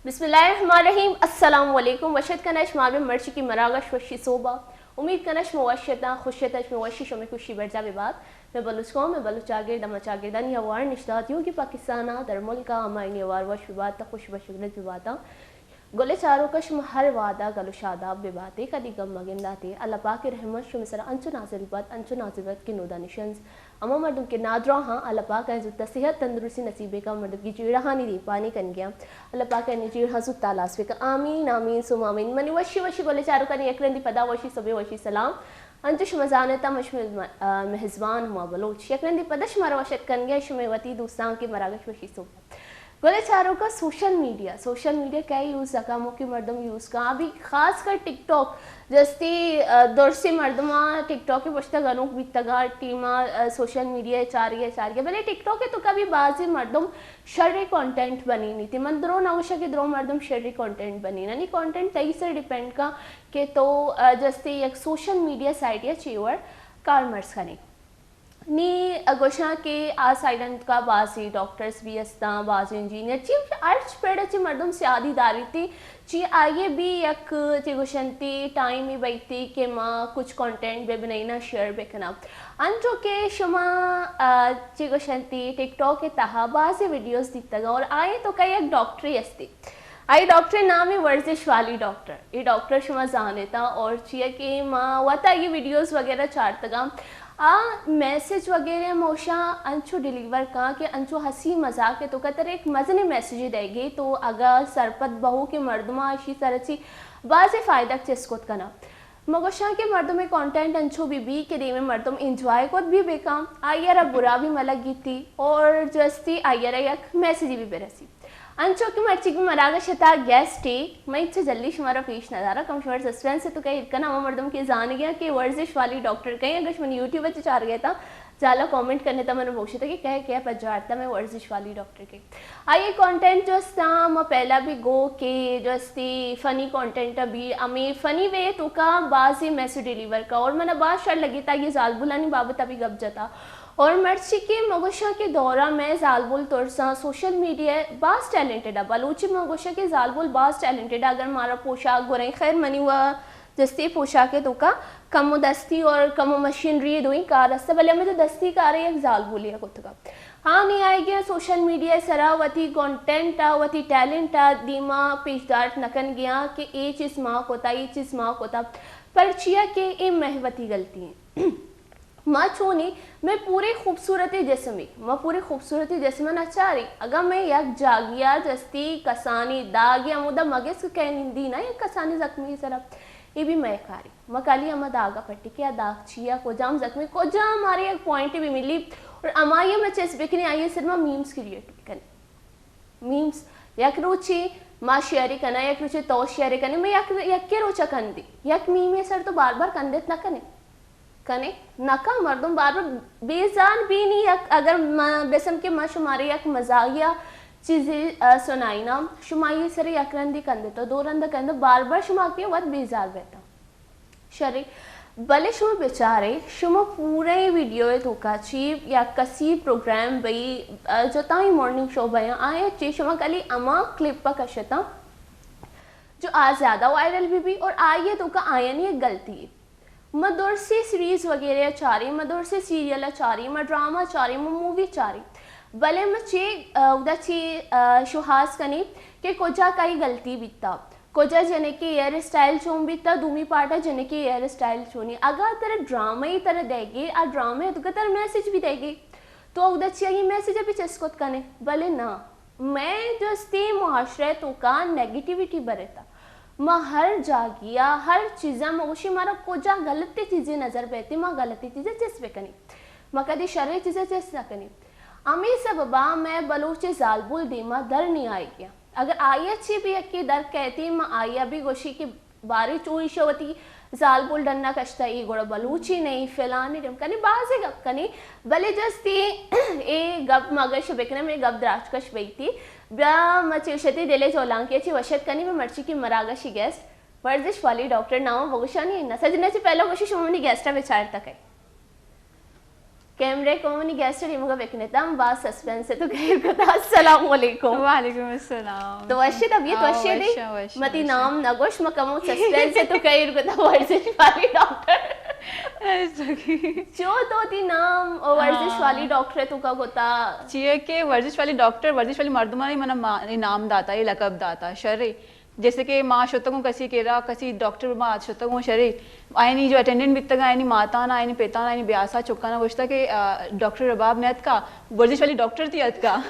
बिस्मिल्लाहिर्रहमानिर्रहीम। अस्सलाम वालेकुम। वशद कनश मालूम मर्ची की मरागश वशी सोबा उम्मीद कनश मवशता खुशतश मवशी शमे खुशी बरजा विवाद मैं बलुचकों में बलुच आगे दमा चागिरदानी अवार निश्दात योगी पाकिस्तान दर मुल्का अमायनी अवार वश विवाद ता खुश बशगरत विवादा गोले चारों कशम हर वादा गलो शादाब बेबाते कदी गम मगिंदाते अल्लाह पाक की रहमत शुम सर अंचु नाज़िलबत की नोदा निशंस अमा मर्दम के नादरा हाँ अल्लाह पाक है जुत्ता सेहत तंदुरुस्ती नसीबे का मर्दम की चिड़हानी दी पानी कन गया अल्लाह पाक है चिड़ हसुत तालासवे का आमीन आमीन सुम आमीन मनी वशी वशी गोले चारों का यकरंदी पदा वशी सबे वशी सलाम अंचु शुमजानता मशमिल मेहजबान हुआ बलोच यकरंदी पदश मारा वशत कन गया शुमेवती दोस्तान के मरागश वशी सो गोले चारों का सोशल मीडिया क्या यूज़ जकामों की मर्दम यूज़ का अभी खास कर टिकटॉक जस्ती दरसी मर्दमा टिकटॉक के बचता गनों बीतगा टीमा सोशल मीडिया चारिया भले टिकटॉक के तो कभी बाजी मर्दम शर्री कंटेंट बनी नहीं थी मन द्रो नवशा के द्रो मर्दम शर्री कंटेंट बनी ना नहीं कंटेंट तई से डिपेंड का के तो जस्ती एक सोशल मीडिया साइट या चीवर कार्मर्स खाने नी अगोशा के आ साइडन का बाजी डॉक्टर्स भी अस्ता बाजी इंजीनियर ची आर्ट्स पेड़ ची मर्दम से आधी दारी थी ची आगे भी एक चिगोशंती टाइम ही बैठी के माँ कुछ कंटेंट बे बनाईना शेयर बेकना अंचो के शुमा चिगोशंती टिकटॉक के तहा बाजी वीडियोस दिखता और आए तो कई एक डॉक्टरी अस्ती आई डॉक्टर नाम है वर्जिश वाली डॉक्टर ये डॉक्टर शुमा जानेता और चिया के माँ वता ये वीडियोस वगैरह चारतगा मैसेज वगैरह मोशा अंचो डिलीवर का कि अंचो हंसी मजाक के तो कतर एक मजने मैसेज देगी तो अगर सरपत बहू के मर्दमा इसी तरह से बाज़ फ़ायदा चेस्कोत करना मगोशा के मर्दों में कंटेंट अंचो बीबी के दे में मर्दम इंजॉय को भी बेकाम आयरा बुरा भी मलक गीती और जस्ती आयरा एक मैसेज भी बेरसी अंचो की मर्ची की मरागा शता गैस टे मैं इच्छा जल्दी शुमारा पेश नज़ारा कम शुमार सस्पेंस से तो कहीं इतना नामा मर्दम के जान गया कि वर्जिश वाली डॉक्टर कहीं अगर मैंने यूट्यूब पर चार गया था ज़्यादा कमेंट करने था मैंने पूछा था कि क्या पजारता मैं वर्जिश वाली डॉक्टर के आइए कंटेंट जो था मैं पहला भी गो के जस्ती फ़नी कंटेंट अभी अमी फ़नी वे तो का बाजी मैसेज डिलीवर का और मैंने बात शर लगी था ये जालबुलानी बाबत अभी गप जाता और मर्ची के मगोशा के दौरा में जालबुल तुरसा सोशल मीडिया बास टैलेंटेड है बलूची मगोशा के जालबुल बास टैलेंटेड है अगर मारा पोशाक गोरें खैर मनी हुआ जस्ती पोशाक है तो का कमो दस्ती और कमो मशीनरी दो ही कार रस्ते भले में तो दस्ती कार है एक जालबुल है कुछ का हाँ नहीं आएगी सोशल मीडिया सरावती कंटेंट वती टैलेंट दीमा पेशदार नकन गया कि ये चीज़ माँ होता ये चीज़ माँ होता पर चिया के ये महवती गलती है माँ छोनी मैं पूरी खूबसूरती जिस्म नचा रही अगर मैं यक जागिया जस्ती कसानी दाग या मुदा मगेस कह निंदी ना एक कसानी जख्मी सरफ ये भी मैं कारी मकाली अमा दागा पट्टी क्या दाग छिया को जाम जख्मी को जा हमारे एक पॉइंट भी मिली और अमाइया में चेस बिकने आई सिर्फ मीम्स क्रिएट करने मीम्स यक रुचि माँ शेयरी करना यक रुचि तो शेयरी करने मैं यक के रोचा कंदी यक मीम सर तो बार बार कंदेत ना कने नका मर्दम बार बार बेजान भी नहीं अगर बेसम के माँ शुमारे यक मजाकिया चीज़ें सुनाई ना शुमाई सरे यक रंदी कंदे तो दो रंदा कंदे बार बार शुमा के वत बेजार बैठा शरी भले शुमा बेचारे शुमा पूरे वीडियो है तो काची या कसी प्रोग्राम बई जो ताई मॉर्निंग शो बया आए ची शुमा कली अमा क्लिप पर कशता जो आज ज़्यादा वायरल भी और आइए तो का आया नहीं एक गलती मदरसी सीरीज वगैरह चारी मदरसी सीरियल चारी म ड्रामा चारी म मूवी चारी भले मचे उदाची शुहास कनी के कोजा काई गलती बीता कोजा जने के हेयर स्टाइल चोम बीता दूमी पाटा जने के हेयर स्टाइल चोनी अगर तेरे ड्रामा ही तरह देगी आ ड्रामे तो तेरा मैसेज भी देगी तो उदाची ये मैसेज अभी चस्कोत कने भले ना मैं जस्ती मुआशरे तो का नेगेटिविटी बरता माँ हर जागिया हर चीज़ा मगोशी मारा कोजा गलती चीज़ें नज़र बेती माँ गलती चीज़ें चेस बेकनी माँ कदी शर्री चीज़ें चेस ना कनी अमी सब बा मैं बलोचे जालबुल दीमा दर नहीं आएगी अगर आई अच्छी भी अक्की दर कहती माँ आया भी गोशी की बारी चूई शवती जालबुल डन्ना कश्ता ई गोड़ा बलूची नहीं फैलानी रम कनी बाजे गप कनी भले जस्ती ए गप मगश बेकने में गप द्राजकश बेती ब्या मचेशती दिले चोलांकी अच्छी वशत कनी में मर्ची की मरागशी गेस्ट वर्जिश वाली डॉक्टर नाम वगुशानी ना सजना से पहला कोशिश उन्होंने गेस्टा विचार तक है कैमरे को मनी गेस्ट रिमूव बेकनेतम बा सस्पेंस तो गैर कथा अस्सलाम वालेकुम वालेकुम अस्सलाम तो वशी तबीयत वशी दी मती नाम नगोश मकमो सस्पेंस तो गैर कथा वर्जिश वाली डॉक्टर जो तो ती नाम वर्जिश वाली डॉक्टर तो का होता चाहिए कि वर्जिश वाली डॉक्टर वर्जिश वाली मर्दमानी मना नाम दाता ये लकब दाता शरे जैसे कि माँ शतकों कसी केरा कसी डॉक्टर माँ शतकों शरी आयनी जो अटेंडेंट बितगा आयनी माता ना आयनी पेता ना आयनी ब्यासा चुकाना वोचता कि डॉक्टर रबाब ने का वर्जिश वाली डॉक्टर थी का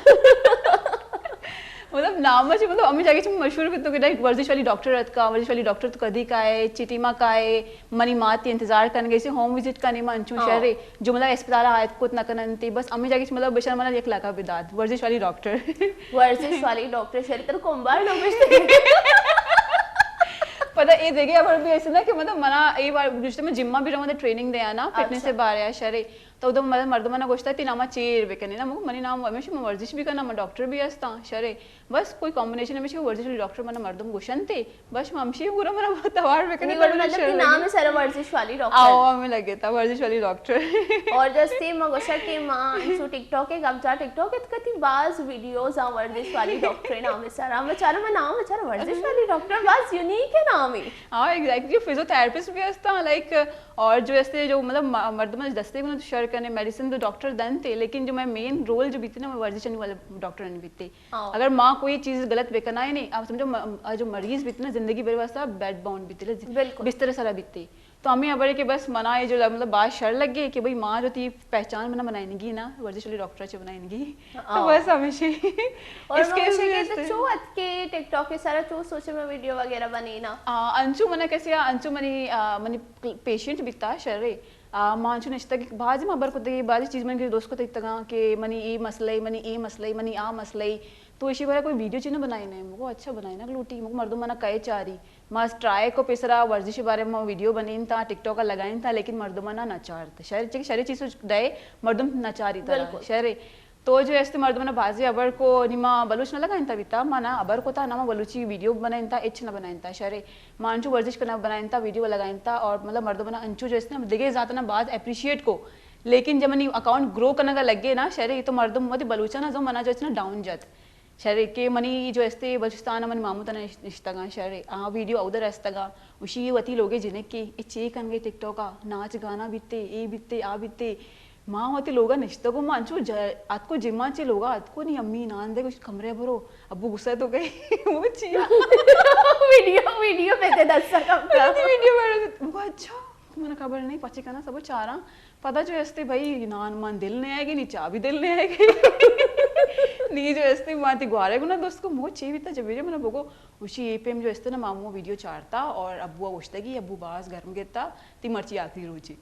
मतलब नाम से मतलब अम्मी जाके मशहूर भी तो कि वर्जिश वाली डॉक्टर का वर्जिश वाली डॉक्टर तो कदी का है चिटीमा का है मनी मात इंतजार करने गई होम विजिट करने में अंचू शहरे जो मतलब अस्पताल आयत को न करनती बस अम्मी जाके मतलब बेशर मतलब एक लाखा बिदात वर्जिश वाली डॉक्टर वर्जिश वाली डॉक्टर शहर तर कोंबार लोग पता ये देखे अब भी ऐसे ना कि मतलब मना ये बार जिससे मैं जिम्मा भी रहूँ ट्रेनिंग दे ना फिटनेस से बाहर आया शहरे तो उधर मतलब मर्दमाना गोश्ता ती नामा चेर बेकने ना मनी नाम हमेशा मैं वर्जिश भी करना मैं डॉक्टर भी हस्ता शरे बस कोई कॉम्बिनेशन हमेशा वर्जिश वाली डॉक्टर मना मर्दम गोशन थे बस ममशी पूरा मना बहुत तवार बेकने तो मतलब नाम है सारा वर्जिश वाली डॉक्टर आओ हमें लगे था वर्जिश वाली डॉक्टर और जैसे मगोशा के मां सो टिकटॉक के कब्जा टिकटॉक के कति बाज वीडियोस आ वर्जिश वाली डॉक्टर नाम है सारा बेचारा मैं नाम बेचारा वर्जिश वाली डॉक्टर बस यूनिक है नाम ही हां एग्जैक्टली फिजियोथेरेपिस्ट भी हस्ता लाइक और जो ऐसे जो मतलब मर्दम दस्ते को शेयर करने मेडिसिन तो डॉक्टर दन थे लेकिन जो मैं मेन रोल जो बीती ना मैं वर्जिश वाले डॉक्टर ने बीते अगर माँ कोई चीज गलत बेकना ही नहीं आप समझो जो मरीज बीते ना जिंदगी भर वास्ता बेड बाउंड बीते बिस्तर सारा बीते तो हमें अब के बस मना ये जो मतलब बात शर लग गई कि भाई माँ जो थी पहचान मना बनाएगी ना वर्जिश वाली डॉक्टर से बनाएगी तो बस हमेशा और इसके तो चोत के टिकटॉक के सारा चो सोचे में वीडियो वगैरह बनी ना अंशु मने कैसे अंशु मनी पेशेंट बीता शरे मांचू निश्ता की बाजी मां बरकुत की बाजी चीज मन के दोस्त को तगा के मनी ई मसले मनी आ मसले तो इसी बार कोई वीडियो चीज बनाई नहीं मुझको अच्छा बनाई ना लूटी मुझको मर्दों मना कहे चारी मां ट्राई को पेसरा वर्जिश के बारे में वीडियो बनीन था टिकटॉक का लगाइन था लेकिन मर्दों मना नचार था शहर शहरी चीज दे मर्दों नचारी था शहरे तो जो ऐसे मर्दमना बाजी अबर को निमा बलूच न लगाइन था बिता माना अबर को था ना बलूची वीडियो बनाइन था इच न बनाइन था शरे मानचू वर्जिश करना बनाइन था वीडियो लगाइन था और मतलब मर्दमना अंचू जो इसने दिगे जाता ना बात एप्रिशिएट को लेकिन जब मनी अकाउंट ग्रो करने का लगे ना शरे तो मर्दम मत बलूचा ना जो मना जो इसने डाउन जात शरे के मनी जो ऐसे बलुचिस्तान मन मामू तना इश्तगा शरे वीडियो उधर ऐस्तगा उसी वती लोगे जिन्हें की इचे कन गए टिकटॉक का नाच गाना बीते ए बीते आ बीते माँ होती लोग निश्तो को मानचू आज को जिम्मा चे लोग आज को नहीं अम्मी नान दे कुछ कमरे भरो अब्बू गुस्सा तो गए वो चिया वीडियो पे ते दस वीडियो वो अच्छा मैंने खबर नहीं पची करना सब चारा पता जो ऐसे भाई नान मान दिल नहीं आएगी नी चा भी दिल नहीं आएगी नी जो ऐसे माती गुआरे को ना दोस्त को मोह चाहिए था जब मैंने बोको उसी ए पे जो ऐसे ना मामू वीडियो चारता और अब्बू उछता कि अब्बू बास गर्म गिरता ती मर्ची आती रोची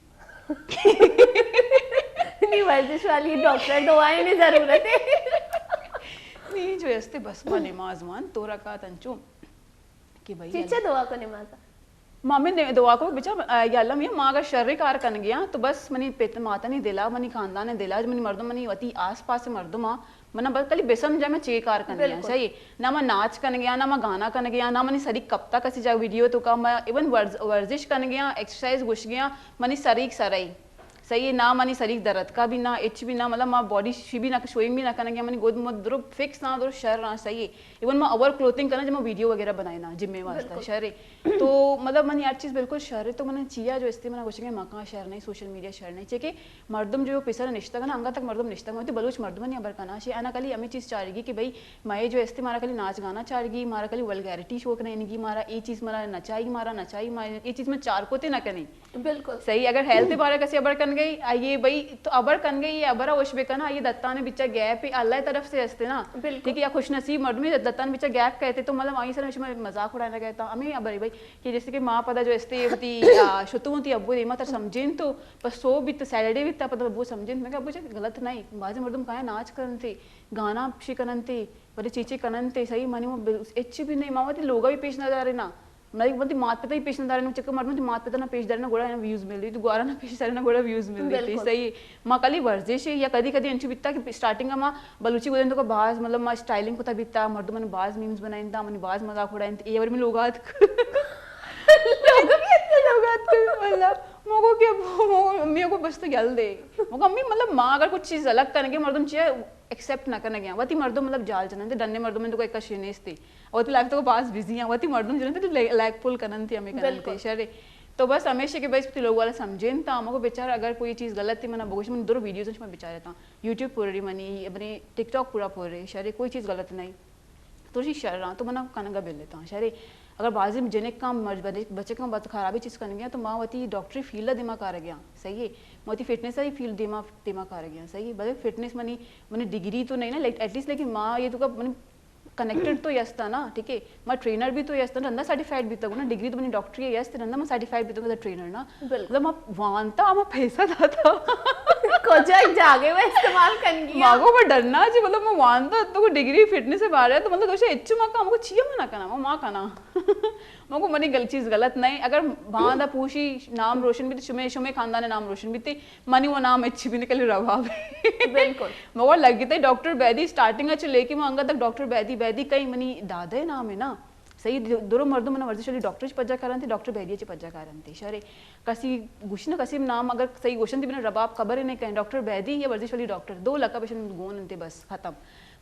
वर्जिश वाली डॉक्टर दवाई नहीं जरूरत है नहीं जो ऐसे बस में नमाज मान तो रखा तंचू कि भाई चीचे दवा को नमाज मामी ने दुआ को बिचा याल्ला मियां मां अगर शर्री कार कन गया तो बस मनी पेट माता नहीं दिला मनी खानदान ने दिला मनी मर्दम मनी वती आसपास से मर्दमा मना बस कली बेसम जा मैं चे कार कन गया सही ना मैं नाच कन गया ना मैं गाना कन गया ना मनी सरी कप्ता कसी जा वीडियो तो का मैं इवन वर्जिश कन गया एक्सरसाइज घुस गया मनी सरीक सराई सही है ना मनी शरीर दर्द का भी ना इच भी ना मतलब माँ बॉडी शी भी ना शोइंग भी ना करना मनी गोद मत दरो फिक्स ना दरो शर ना सही है इवन मैं ओवर क्लोथिंग करना जब मैं वीडियो वगैरह बनाए ना जिम्मे वास्ता शर है तो मतलब मैंने यार चीज़ बिल्कुल शर है तो मैंने चिया जो इससे मैंने कुछ मका शर नहीं सोशल मीडिया शर नहीं चाहिए कि मर्दम जो पिसर निश्ता का ना अंगा तक मर्दम निश्ता में बलूच मर्दम नहीं अबर करना चाहिए आना कली हमें चीज़ चाहेगी कि भाई मैं जो इससे मारा कली नाच गाना चाहेगी मारा कली वल्गैरिटी शो करेगी मारा ये चीज़ मारा नचाई ये चीज़ में चार कोते ना करें बिल्कुल सही अगर हेल्थ के बारे कैसे अबर कन गई आइए भाई तो अबर कन गई ये अबरा ओश बेकना ये दत्ता ने बिचा गैप अल्लाह तरफ से हंसते ना ठीक है या खुश नसीब मर्द में दत्ता ने बिचा गैप कहते तो मतलब वहीं सर में मजाक उड़ाने गया था हमें अबर भाई कि जैसे कि माँ पता जो हंसते होती शुतु होती अब्बू रेमा तर समझें तो बस सो भी तो सैटरडे भी था पता अब्बू समझें मैं अब्बू गलत नहीं बाजे मर्दम कहा नाच करन थे गाना शी करन थे बड़े चीचे करन थे सही मानी वो एच भी नहीं माँ लोग भी पेश नजर आ रहे ना मतलब बंदी मात पिता ही पेश नदार ने चक्कर मार में मात पिता ना पेश दार ना गोड़ा ना व्यूज मिल रही तो गोरा ना पेश दार ना गोड़ा व्यूज मिल रही सही माँ कली वर्जिश है या कदी कदी अंशु बिता कि स्टार्टिंग का माँ बलूची बोलें तो का बाज मतलब माँ स्टाइलिंग को था बिता मर्द मैंने बाज मीम्स बनाइन था मैंने बाज मजाक उड़ाइन ये बार में लोग मतलब मोगो क्या मेरे को बस तो गल दे वो मम्मी मतलब माँ अगर कुछ चीज अलग करने मर्दम चाहिए एक्सेप्ट ना करने गया वती मर्दम मतलब जाल जनन थे डन्ने मर्दम तो एक शिनेस थी वती लाइफ तो पास बिजी है वती मर्दम जनन थे लैग पुल करन थी हमें करन थे शरे तो बस हमेशा के बस लोग वाला समझेन था हमको बेचारा अगर कोई चीज़ गलत थी मना बोगश मन दूर वीडियोस में बेचारा था यूट्यूब पूरी मनी अपने टिकटॉक पूरा पूरे शरे कोई चीज़ गलत नहीं तो शी शर रहा तो मना कनगा बेल लेता हूँ शरे अगर बाजी में जने काम बच्चे का बात खराबी चीज़ करने गया तो माँ वती डॉक्टरी फील्ड दिमाग आ गया सही है मोती फिटनेस ही फील्ड दिमाग आ गया सही है भले फिटनेस मनी मैंने डिग्री तो नहीं ना एटलीस्ट लेकिन माँ ये तो का मैंने कनेक्टेड तो यस था ना ठीक है मैं ट्रेनर भी तो यस था रंदा सर्टिफाइड भी था ना डिग्री तो मैंने डॉक्टरी यस थे रंदा मैं सर्टिफाइड भी था ट्रेनर ना मतलब मैं वानता मैं पैसा था कोजा जागे वो इस्तेमाल करन गया मागो पर डरना जी मतलब मैं वानता तो डिग्री फिटनेस से बाहर है तो मतलब दोषे इच्छु मां का हमको छिया मना करना मैं मां करना मको मनी गलत चीज गलत नहीं अगर वहां दा पूछी नाम रोशन भी शुमे शुमे खानदान नाम रोशन भी थे मनी वो नाम अच्छी भी निकल रहा बिल्कुल मगर लगी थे डॉक्टर बैदी स्टार्टिंग अच्छे लेके मैं अंगा तक डॉक्टर बैदी बैदी कहीं मनी दादा है नाम है ना सही दोनों मर्दों मन वर्जिश वाली डॉक्टर पज्जा करन थी डॉक्टर बैदी पज्जा करन थी शरे कसी गुशन कसी नाम अगर सही क्वेश्चन थी बिना रबाब खबर ही नहीं कहीं डॉक्टर बैदी या वर्जिश वाली डॉक्टर 2 लका पेशेंट गोन थे बस खत्म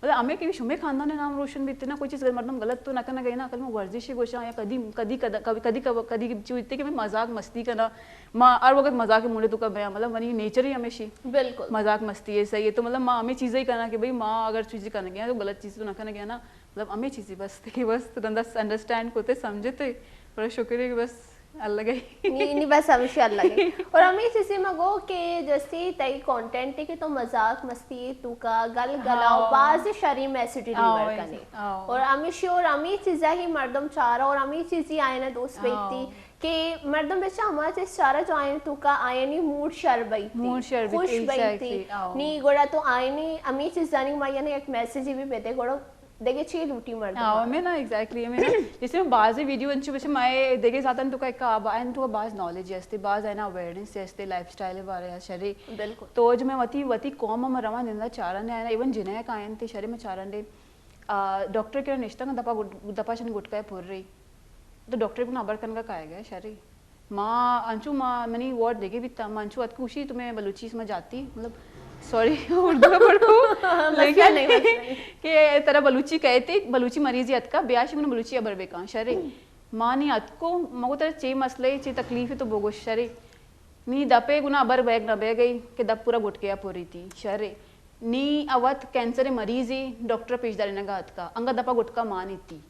मतलब हमें कि शुमे खानदान ने नाम रोशन भी ना कोई चीज़ मतलब गलत तो ना करना गई ना कल मैं वर्जिश ही गोशा या कदी कदी कदी कदी चीज़ कि मैं मजाक मस्ती करना माँ और वक्त मजाक मुड़े तो कब मतलब मनी नेचर ही हमेशा बिल्कुल मजाक मस्ती है सही है तो मतलब माँ हमें चीज़ें ही करना कि भाई माँ अगर चीज़ें करने गया तो गलत चीज़ तो ना करने गया ना मतलब हमें चीज़ें बस थे बस अंडरस्टैंड होते समझे थे बड़ा शुक्रिया कि बस अलग ही नहीं बस हमेशा अलग है और हमें इसी में गो के जैसे तई कंटेंट है कि तो मजाक मस्ती तू का गल गलाओ बाज शरी मैसेज डिलीवर करने और हमें श्योर हमें चीज़ें ही मर्दम चारा और हमें चीज़ें आए ना दोस्त व्यक्ति कि मर्दम बेचा हमारे सारा जो आए तू का आए नहीं मूड शरबई खुश बई थी नी गोड़ा तो आए नहीं हमें चीज़ नहीं माया ने एक मैसेज भी बेटे गोड़ा देखे छी लूटी मर्द हां मैं ना एग्जैक्टली मैं ना जैसे मैं बाजी वीडियो अंचु बसे मैं देखे जातन तो का आयन तो बाज नॉलेज असते बाज है ना अवेयरनेस असते लाइफस्टाइल बारे शरी बिल्कुल तो जो मैं वती वती कॉम में रवा निंदा चारन है ना इवन जिने का आयन थे शरी में चारन दे डॉक्टर के निष्ठा का दपा शन गुटका पुर रही तो डॉक्टर को नंबर कन का काया गया शरी माँ अंशु माँ मनी वर्ड देखे भी था अंशु अत खुशी तुम्हें बलूची में जाती मतलब सॉरी उर्दू में पढ़ो लेकिन कि तरह बलूची कहते बलूची मरीजी अत का ब्याश में बलूची अबर बेका शरे माँ नी अत को मगो तरह चे मसले चे तकलीफ तो बोगो शरे नी दपे गुना अबर बैग न बह गई कि दप पूरा गुट गया पूरी थी शरे नी अवत कैंसर मरीजी डॉक्टर पेशदारी नगा अत का अंगा दपा गुटका माँ नी थी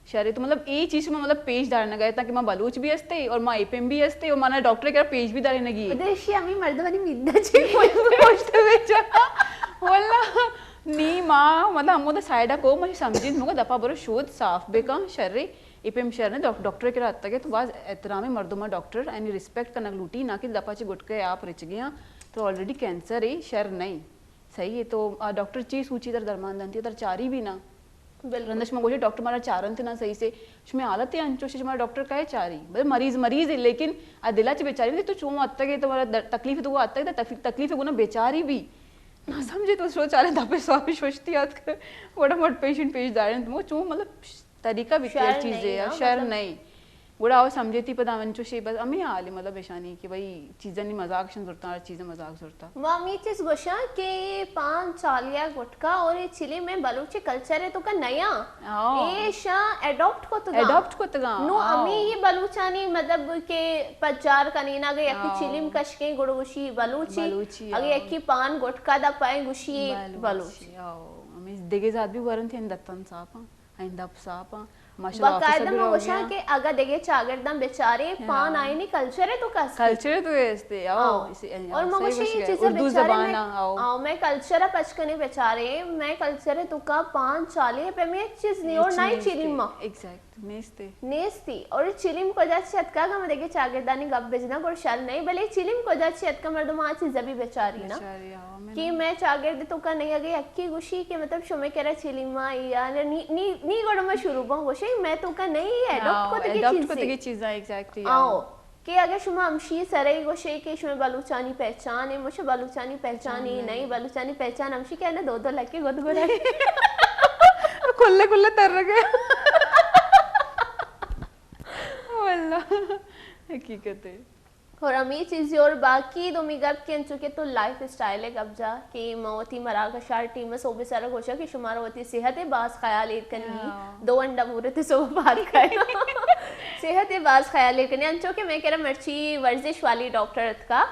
शरे तो मतलब ये चीज में मतलब पेज डालने गए ताकि माँ बलूच भी हंसते और माँ एपीएम भी हंसते और माना डॉक्टर के पेज भी डालने लगी देशी हमें मर्दवानी मिलना चाहिए बोलना नी माँ मतलब हमको तो साइडा को मुझे समझी मुझे दफा बरो शोध साफ बेका शर्रे एपीएम शहर ने डॉक्टर के रहता है तो बस एहतराम मर्दोमा डॉक्टर एंड रिस्पेक्ट करना लूटी ना कि दफा ची गुट के आप रिच गया तो ऑलरेडी कैंसर है शहर नहीं सही है तो डॉक्टर चीज सूची तर दरमान दंती तर चारी भी ना रंदश में डॉक्टर हमारा चारन थे ना सही से उसमें हालत है अंचो से हमारा डॉक्टर का है चारी भाई मरीज है लेकिन दिला च बेचारी तो चो आता है तुम्हारा तकलीफ तो वो आता है तकलीफ है वो ना बेचारी भी ना समझे तो सोच आ रहे दबे स्वामी सोचती याद कर बड़ा मोट पेशेंट पेश जा रहे हैं वो चो मतलब तरीका भी क्या चीज है यार शहर नहीं बड़ा और समझे थी पता मंचो से बस हमें आले मतलब बेशानी कि भाई चीजें नहीं मजाक शन सुरता हर चीजें मजाक सुरता मामी चीज गोशा के 5 सालिया गुटका और ये चिली में बलूची कल्चर है तो का नया ये शा अडॉप्ट को तो नो अमी ये बलूचानी मतलब के पचार कनीना गए यकी चिलिम कशके गुड़गुशी बलूची अगे यकी पान गुटका दा पाए गुशी बलूची हमें देगे जात भी वरन थे दत्तन सापा आइंदा सापा बाकायदा में गोशा के अगर देखे चागरदम बेचारे पान आए नहीं कल्चर है तो कल्चर तो ऐसे और मगोशी ये चीजें बेचारे आओ मैं कल्चर पचकने बेचारे मैं कल्चर है तो का 5 साले पे मैं चीज नहीं और नहीं चिलिम मां एग्जैक्ट नेस्ते और चिलिम को जा छतका का मैं देखे चागरदानी गप बेजना और शल नहीं भले चिलिम को जा छतका मर्द मां चीज अभी बेचारी ना कि मैं चागरद तो का नहीं अगे अक्की गुशी के मतलब शोमे करा चिलिमा या नी गोड़ में शुरू बा गोशी मैं तो का नहीं एडॉप्ट को तके चीज एग्जैक्टली आओ कि अगर शुमा हमशी सरई गोशे के शुमे बलूचानी पहचान है मुझे बलूचानी पहचान ही नहीं बलूचानी पहचान हमशी क्या ना 2 लके गुदगुड़ा खुले तर गए वल्ला हकीकत है और अमी चीज़ और बाकी तो मिगब के चुके तो लाइफ स्टाइल है कब्जा कि मवती मराका शार टीम में सोबे सारा गोशा कि शुमार होती सेहत है बास ख्याल एक कनी 2 अंडा पूरे थे सो बात खाए सेहत है बास ख्याल एक कनी अंचो के मैं कह रहा मर्ची वर्जिश वाली डॉक्टर का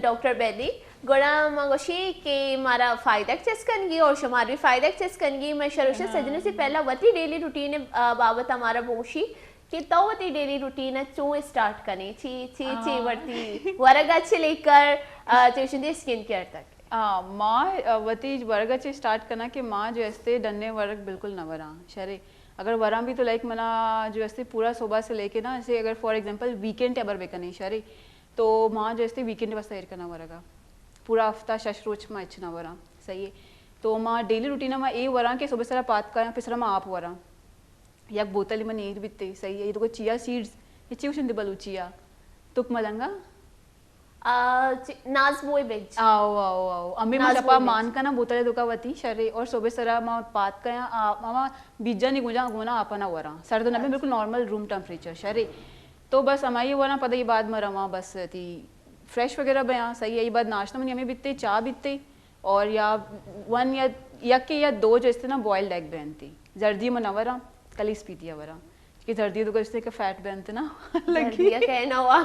डॉक्टर बैदी गोड़ा मगोशी के मारा फायदा चेस कनगी और शुमार भी फायदा चेस कनगी मैं शरुशा सजने से पहला वती डेली रूटीन बाबत हमारा बोशी कि तवती डेली रूटीन चो स्टार्ट करने ची वर्ती वरगा से लेकर ट्यूशन स्किन केयर तक माँ वती वर्ग से स्टार्ट करना कि माँ जो ऐसे डन्ने वर्ग बिल्कुल न वरा शरे अगर वरा भी तो लाइक मना जो ऐसे पूरा सुबह से लेके ना ऐसे अगर फॉर एग्जांपल वीकेंड अबर बेकनी शरे तो माँ जो ऐसे वीकेंड बस तैयार करना वरगा पूरा हफ्ता शशरोच में इच्छना वरा सही है तो माँ डेली रूटीन में ए वरा के सुबह सारा पात का फिर माँ आप वरा या बोतल में नीर बित्ते सही है ये तो चिया सीड्स ये चिवशन दिबलू चिया तुक मलंगा नाज बोय बेज आओ आओ आओ अम्मी नाज मचपा बोय मान का ना बोतले दुकावती शरे और सोबे सरा मा पात का मामा बीजा नि गुजा गुना आपना वरा सर्द नबे बिल्कुल नॉर्मल रूम टेम्परेचर शरे तो बस अमाई वरा पता ये बाद मरमा बस ती फ्रेश वगैरह बया सही है ये बाद नाश्ता में हमें बित्ते चाय बित्ते और या वन या के या 2 जो इस ना बॉइल्ड एग बनती जर्दी में नवरा कली स्पीती वरा कि जर्दी तो कुछ का फैट बनते ना लगी कहना हुआ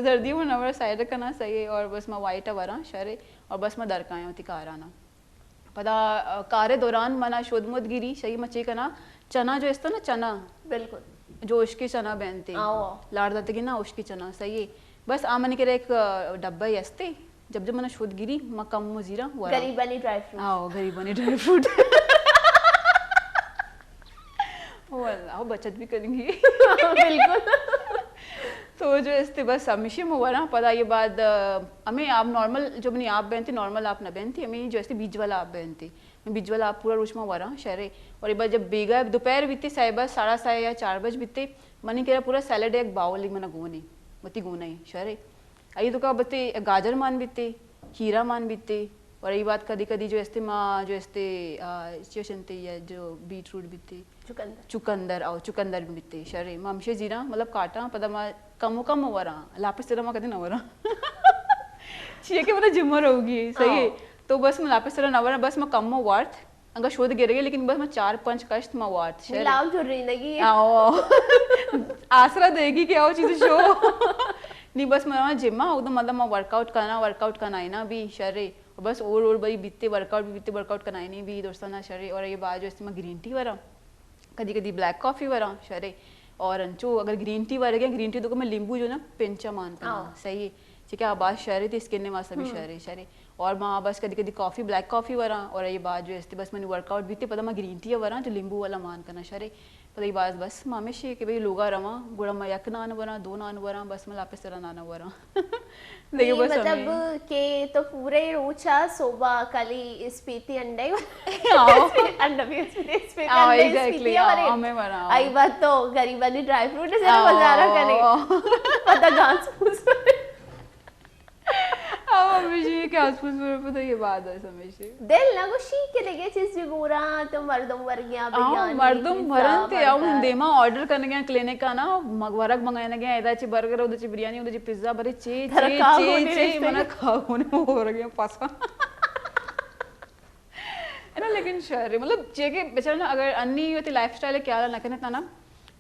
जर्दी में नवरा साइड करना सही है और बस मैं वाइट वरा शरे और बस मैं दरकाए होती काराना पता कारे दौरान मना शोधमुद गिरी सही मचे करना चना जो इसता ना चना बिल्कुल जो उसकी चना बनते लाड़ दाते की ना उसकी चना सही है बस आमन के एक डब्बा ही हंसते जब मैंने शोध गिरी मैं कम मुजीरा गरीबनी ड्राई फ्रूट आओ गरीबनी ड्राई फ्रूट वाह बचत भी करेंगी बिल्कुल तो जो इसते बस हमेशा हुआ ना पता ये बात हमें आप नॉर्मल जो मैंने आप बहनती नॉर्मल आप ना बहनती हमें जो ऐसे बीज वाला आप बहनती मैं बीज वाला आप पूरा रोज में हुआ रहा शहरे और एक बार जब बेगा दोपहर बीती 6:30 6:30 या 4 बजे बीते मनी कह पूरा सैलड एक बाउल मना गोने मती गोना ही शहरे आई तो का बते गाजर मान बीते खीरा मान बीते और यही बात कदी कदी जो ऐसे माँ जो ऐसे या जो बीट रूट बीते चुकंदर आओ चुकंदर भी बीते शरे माँ हमशे जीरा मतलब काटा पता माँ कम हुआ रहा लापिस तेरा माँ कदी ना हो रहा चाहिए कि मतलब जिम्मर होगी सही है तो बस मैं लापिस तेरा ना हो रहा बस मैं कम वार्थ अंगा शोध गिर गई लेकिन बस मैं 4-5 कष्ट में वार्थ लाभ जो जिंदगी आओ आसरा देगी कि आओ चीज़ शो नहीं बस मैं जिम्मा हो तो मतलब मैं वर्कआउट करना है ना भी शरे और बस और बड़ी बीतते वर्कआउट करना है नहीं भी दोस्ताना शरे और ये बात जो इसमें ग्रीन टी वरा कदी कदी ब्लैक कॉफ़ी वरा शरे और अंचो अगर ग्रीन टी वरे गया ग्रीन टी तो मैं नींबू जो ना पिंचा मानता हूँ सही है ठीक है आवाज़ शहरे थी स्किन ने वहाँ सभी शहरे और माँ बस कदी कदी कॉफ़ी ब्लैक कॉफ़ी वरा और ये बात जो ऐसे बस मैंने वर्कआउट बीते पता मैं ग्रीन टी वरा जो नींबू वाला मान करना शहरे पता ये बात बस मामे शे कि भाई लोगा रवा गुड़ा मैं एक नान वरा 2 नान वरा बस मैं लापिस तेरा नाना वरा देखिए बस मतलब के तो पूरे रोचा सोबा कली स्पीति अंडे अंडा भी स्पीति अंडे हमें वरा आई बात तो गरीबनी ड्राई फ्रूट से गुजारा करे पता घास फूस क्या पता ये बात है समझे दिल ना को शी के लगे चीज गोरा तो मर्दम वर्गिया बिरयानी मर्दम भरन ते आउ देमा ऑर्डर करने गया क्लिनिक का ना मगवरक मंगाने गया एदाची बर्गर उदची बिरयानी उदची पिज्जा बरे चे मना खाओ ने हो गया पासा है ना लेकिन शहर मतलब जे के बेचारा ना अगर अन्नी होती लाइफस्टाइल क्या ना कहने ना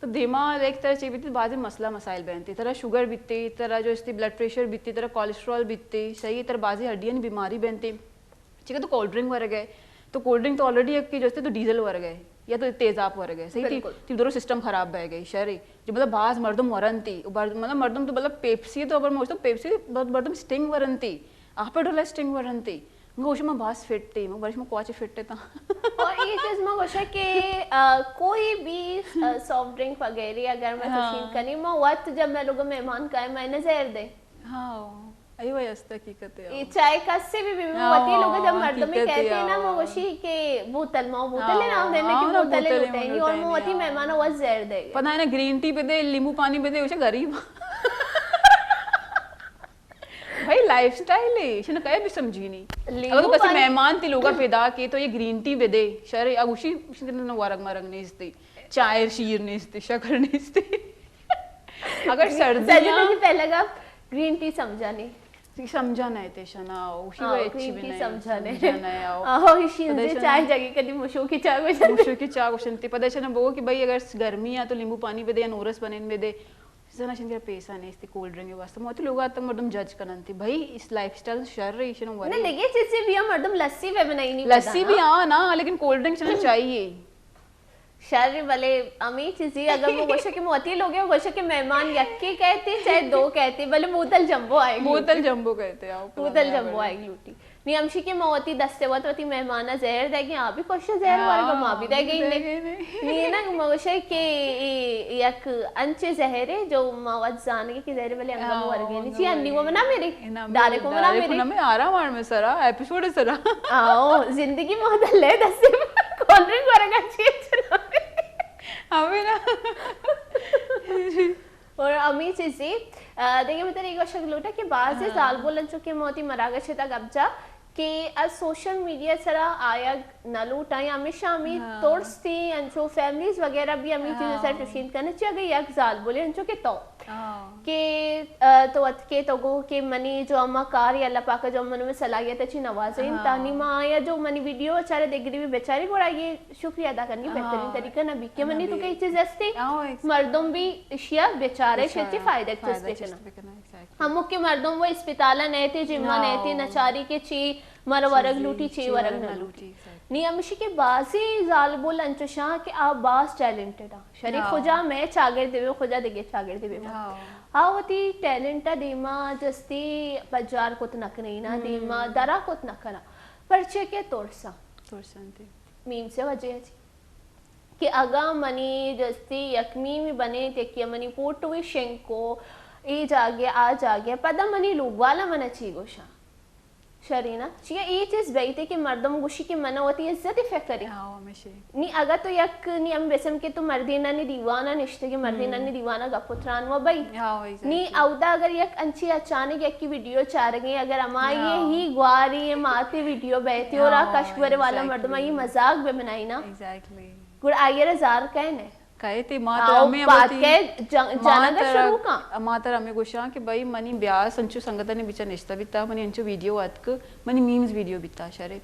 तो देमा एक तरह चाहिए बीती बाजी मसला मसाइल बनते तरह शुगर बीतते तरह जो इसकी ब्लड प्रेशर बीतते तरह कोलेस्ट्रॉल बीतते सही तरह बाजी हड्डियाँ बीमारी बनते ठीक है तो कोल्ड ड्रिंक वर गए तो कोल्ड ड्रिंक तो ऑलरेडी एक जो तो डीजल वर गए या तो तेजाब वर गए सही थी दोनों सिस्टम खराब बह गई शहरी जो मतलब बाज मर्दम वरन थी मतलब मर्दम तो मतलब पेप्सी तो अगर मोस्ट पेप्सी बहुत मर्दम स्टिंग वरन थी आप डोला स्टिंग वरन थी गोश में बास फिट थी मैं वर्ष में कुछ फिट था और ये चीज में गोशा के कोई भी सॉफ्ट ड्रिंक वगैरह अगर मैं तस्लीम करी मैं वक्त जब मैं लोगों मेहमान का है मैंने जहर दे हाँ आई वही हकीकत है ये चाय का से भी वती लोग जब मर्द में कहते हैं ना वो गोशी के बोतल है नाम देने की बोतल लुटेंगी और मैं वती मेहमान वो जहर देंगे पता है ना ग्रीन टी पे दे नींबू पानी पे दे उसे गरीब भाई लाइफस्टाइल है इसे ना कहे भी समझी नहीं अगर तो कैसे मेहमान थी लोगा पैदा के तो ये ग्रीन टी बेदे शरे अब उसी ना वारंग मारंग नहीं इसते चाय शीर नहीं इसते शक्कर नहीं इसते अगर सर्दियां पहले का ग्रीन टी समझाने समझाना आहे तेशना उशी हाँ, वेळची ग्रीन बी टी नाही समझाने आओ आहो हिशी चाय जगी कदी मुशो की चाय बजा मुशो की चाय गोशंती पदेशना बो कि भाई अगर गर्मी है तो नींबू पानी पे दे या नोरस बनेन में दे जना शिंगर पैसा नहीं इसती कोल्ड ड्रिंक के वास्ते मोती लोग आता मर्दम जज करनती भाई इस लाइफस्टाइल शर रही शनो ना वरी लगे चीज़ भी हम मर्दम लस्सी वे बनाई नहीं लस्सी भी हाँ ना लेकिन कोल्ड ड्रिंक चलना चाहिए शर वाले अमी चीज़ी अगर वो गोशे के मोती लोग हैं गोशे के मेहमान यक्की कहते चाहे दो कहते भले बोतल जंबो आएगी बोतल जंबो कहते आओ बोतल जंबो आएगी लूटी नहीं हमशी के मोती दस्ते वत वती मेहमान जहर देगी आप भी कुछ जहर वाला माँ भी देगी नहीं ना मोशे के यक अंचे जहरे जो मावत जाने के जहरे वाले अंगम वर्गे नहीं चाहिए अन्नी वो मना मेरे डारे को मना मेरे में आराम आर में सरा एपिसोड है सरा आओ जिंदगी मोहदल है दस्ते कोल्ड ड्रिंक वरगा चाहिए हमें ना और अमी चीज़ी देखिए मतलब एक वर्ष लोटा के बाद से साल बोलन चुके मोती मरागा छेता गब्जा कि आज सोशल मीडिया सरा आया नलूटा या हमेशा अमी तोड़स थी अंचो फैमिलीज वगैरह भी अमी चीज़ें सर टुशीन करने चाहिए एक साल बोले अंचो के तो के तो अत के तो गो के मनी जो अम्मा कार या अल्लाह पाक जो मन में सलाहियत अच्छी नवाजे इन तानी माँ या जो मनी वीडियो अचारे देख रही भी बेचारी बोला ये शुक्रिया अदा करनी बेहतरीन तरीका ना भी के मनी तो कई चीज़ ऐसी मर्दों भी इशिया बेचारे शेती फायदे हम के मर्दों वो अस्पताल नए थे जिम्मा नए थे नचारी के ची मर वरग लूटी ची वरग न लूटी नी अमशी के बासी जाल बोल अंचुशा के आप बास टैलेंटेड आ शरीफ खुजा मैं चागर देवे खुजा देगे चागर देवे हाँ होती टैलेंटा देमा जस्ती बजार को तो नक नहीं ना देमा दरा को तो नकना परचे के तोड़सा मीम से वजह कि अगा मनी जस्ती यकमी में बने तेकिया मनी पोटवे शेंको ए जागे आ जागे पदा मनी लोग वाला मना ची गोशा शरीना चिया ये चीज बैठे कि मर्दम गुशी की मना होती है इज्जत इफेक्ट करी नी अगर तो यक नी हम बेसम के तो मर्दीना ने दीवाना निश्ते के मर्दीना ने दीवाना गपुत्रान वो भाई नी औदा अगर यक अंची अचानक यक की वीडियो चार गई अगर अमा ये ही ग्वारी ये माते वीडियो बैठे और कश्मीर वाला मर्दमा ये मजाक बे बनाई ना गुड आयर हजार कहने काय ते मातर हमें बात के जाना शुरू का मातर हमें गोशा कि भाई मनी ब्याह संचु संगता ने बिचा निश्ता बिता मनी अंचु वीडियो आतक मनी मीम्स वीडियो बिता शरे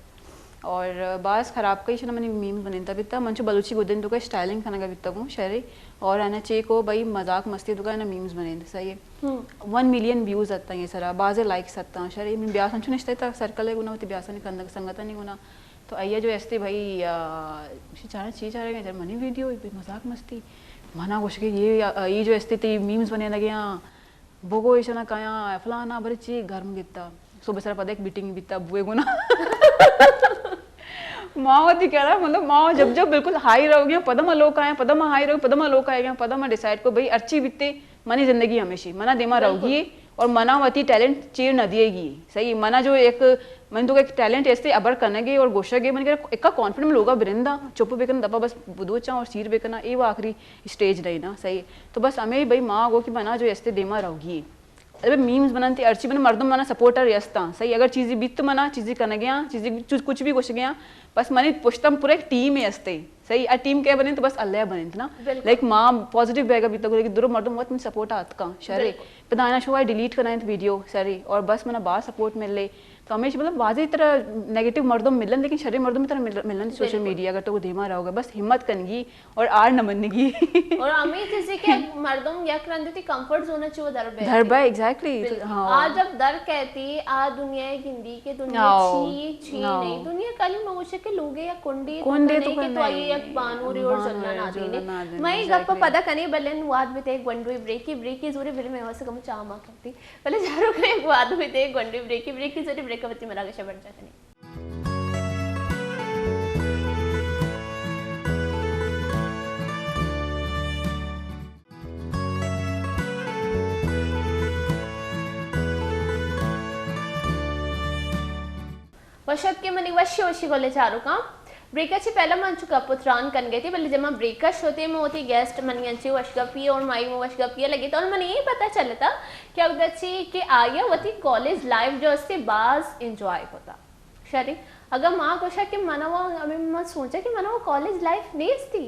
और बास खराब कई शना मनी मीम बनेता बिता मंचु बलूची गोदन तो का स्टाइलिंग खाना का बिता को शरे और आना चे को भाई मजाक मस्ती तो का ना मीम्स बने सही है 1 मिलियन व्यूज आता है सरा बाजे लाइक्स आता शरे मैं ब्याह संचु निश्ता था सर्कल है गुना होती ब्याह सने कंदा संगता नहीं गुना तो आइया जो ऐसे भाई चारा चीज आ रहे मनी वीडियो मजाक मस्ती मना कुछ के ये जो ऐसे थी मीम्स बने लगे यहाँ बोगो ऐसा ना कया फलाना बड़े ची घर में गिरता सुबह सर पता एक बीटिंग बीता बुए गुना माँ होती कह रहा मतलब माँ जब जब बिल्कुल हाई रहोगे पदम लोग आए पदम हाई रहो पदम लोग आएगा पदम डिसाइड को भाई अच्छी बीते मनी जिंदगी हमेशा मना दिमा रहोगी और मनावती टैलेंट चीर न दिएगी सही मना जो एक मन तो एक टैलेंट ऐसे अबर करनेगे और गोशगे मन के एक कॉन्फिडेंट लोगा बिरिंदा चुप बेकन दबा बस बुदोचा और सीर बेकना ये वो आखिरी स्टेज रही ना सही तो बस हमें भाई माँ गो कि बना जो ऐसे देमा रहोगी अरे मीम्स बनाते अर्ची बना मर्दम मना सपोर्टर यस्ता सही अगर चीज़ी बीत मना चीज़ी करने गया चीज़ी कुछ भी कुछ गया बस मनी पुछतम पूरा एक टीम है हस्ते सही आ टीम क्या बने तो बस अल्लाह बने ना लाइक माँ पॉजिटिव बैगा बीता को लेकिन दूर मर्दम बहुत मुझे सपोर्ट आता का शरे पता शो है डिलीट करना है वीडियो सरी और बस मना बाहर सपोर्ट मिल ले तो हमेशा मतलब वाजी तरह नेगेटिव मर्दम मिलन लेकिन शरीर मर्दम में तरह मिलन सोशल मीडिया अगर तो वो धीमा रहोगा बस हिम्मत करेंगी और आर न मनगी और अमी जैसे कि मर्दम या करंदती कंफर्ट जोन है वो दरबा एग्जैक्टली हां आज जब दर कहती आ दुनिया हिंदी के दुनिया छी नहीं दुनिया काली मगोशे के लोगे या कुंडी तो नहीं एक बानूरी और जन्नत आदि मैं गप पता कने बलन वाद में ते गंडोई ब्रेकी जोरे फिर मैं वैसे कम चामा करती पहले जारो के एक वाद में ते गंडोई ब्रेकी जोरे ब्रेकअप मेरा गशा बढ़ जाता नहीं वशत के मनी वशी गोले चारू का ब्रेकअप से पहला मन चुका पुत्रान कन गए थे पहले जब मैं ब्रेकअप होते में होती गेस्ट मनी अच्छी वशगपी और माई में वशगपी लगे तो और मन ये पता चला था क्या उधर से कि आया होती कॉलेज लाइफ जो उससे बाज इंजॉय होता शरी अगर माँ कुछ कि मना वो अभी मैं सोचा कि मना वो कॉलेज लाइफ नहीं थी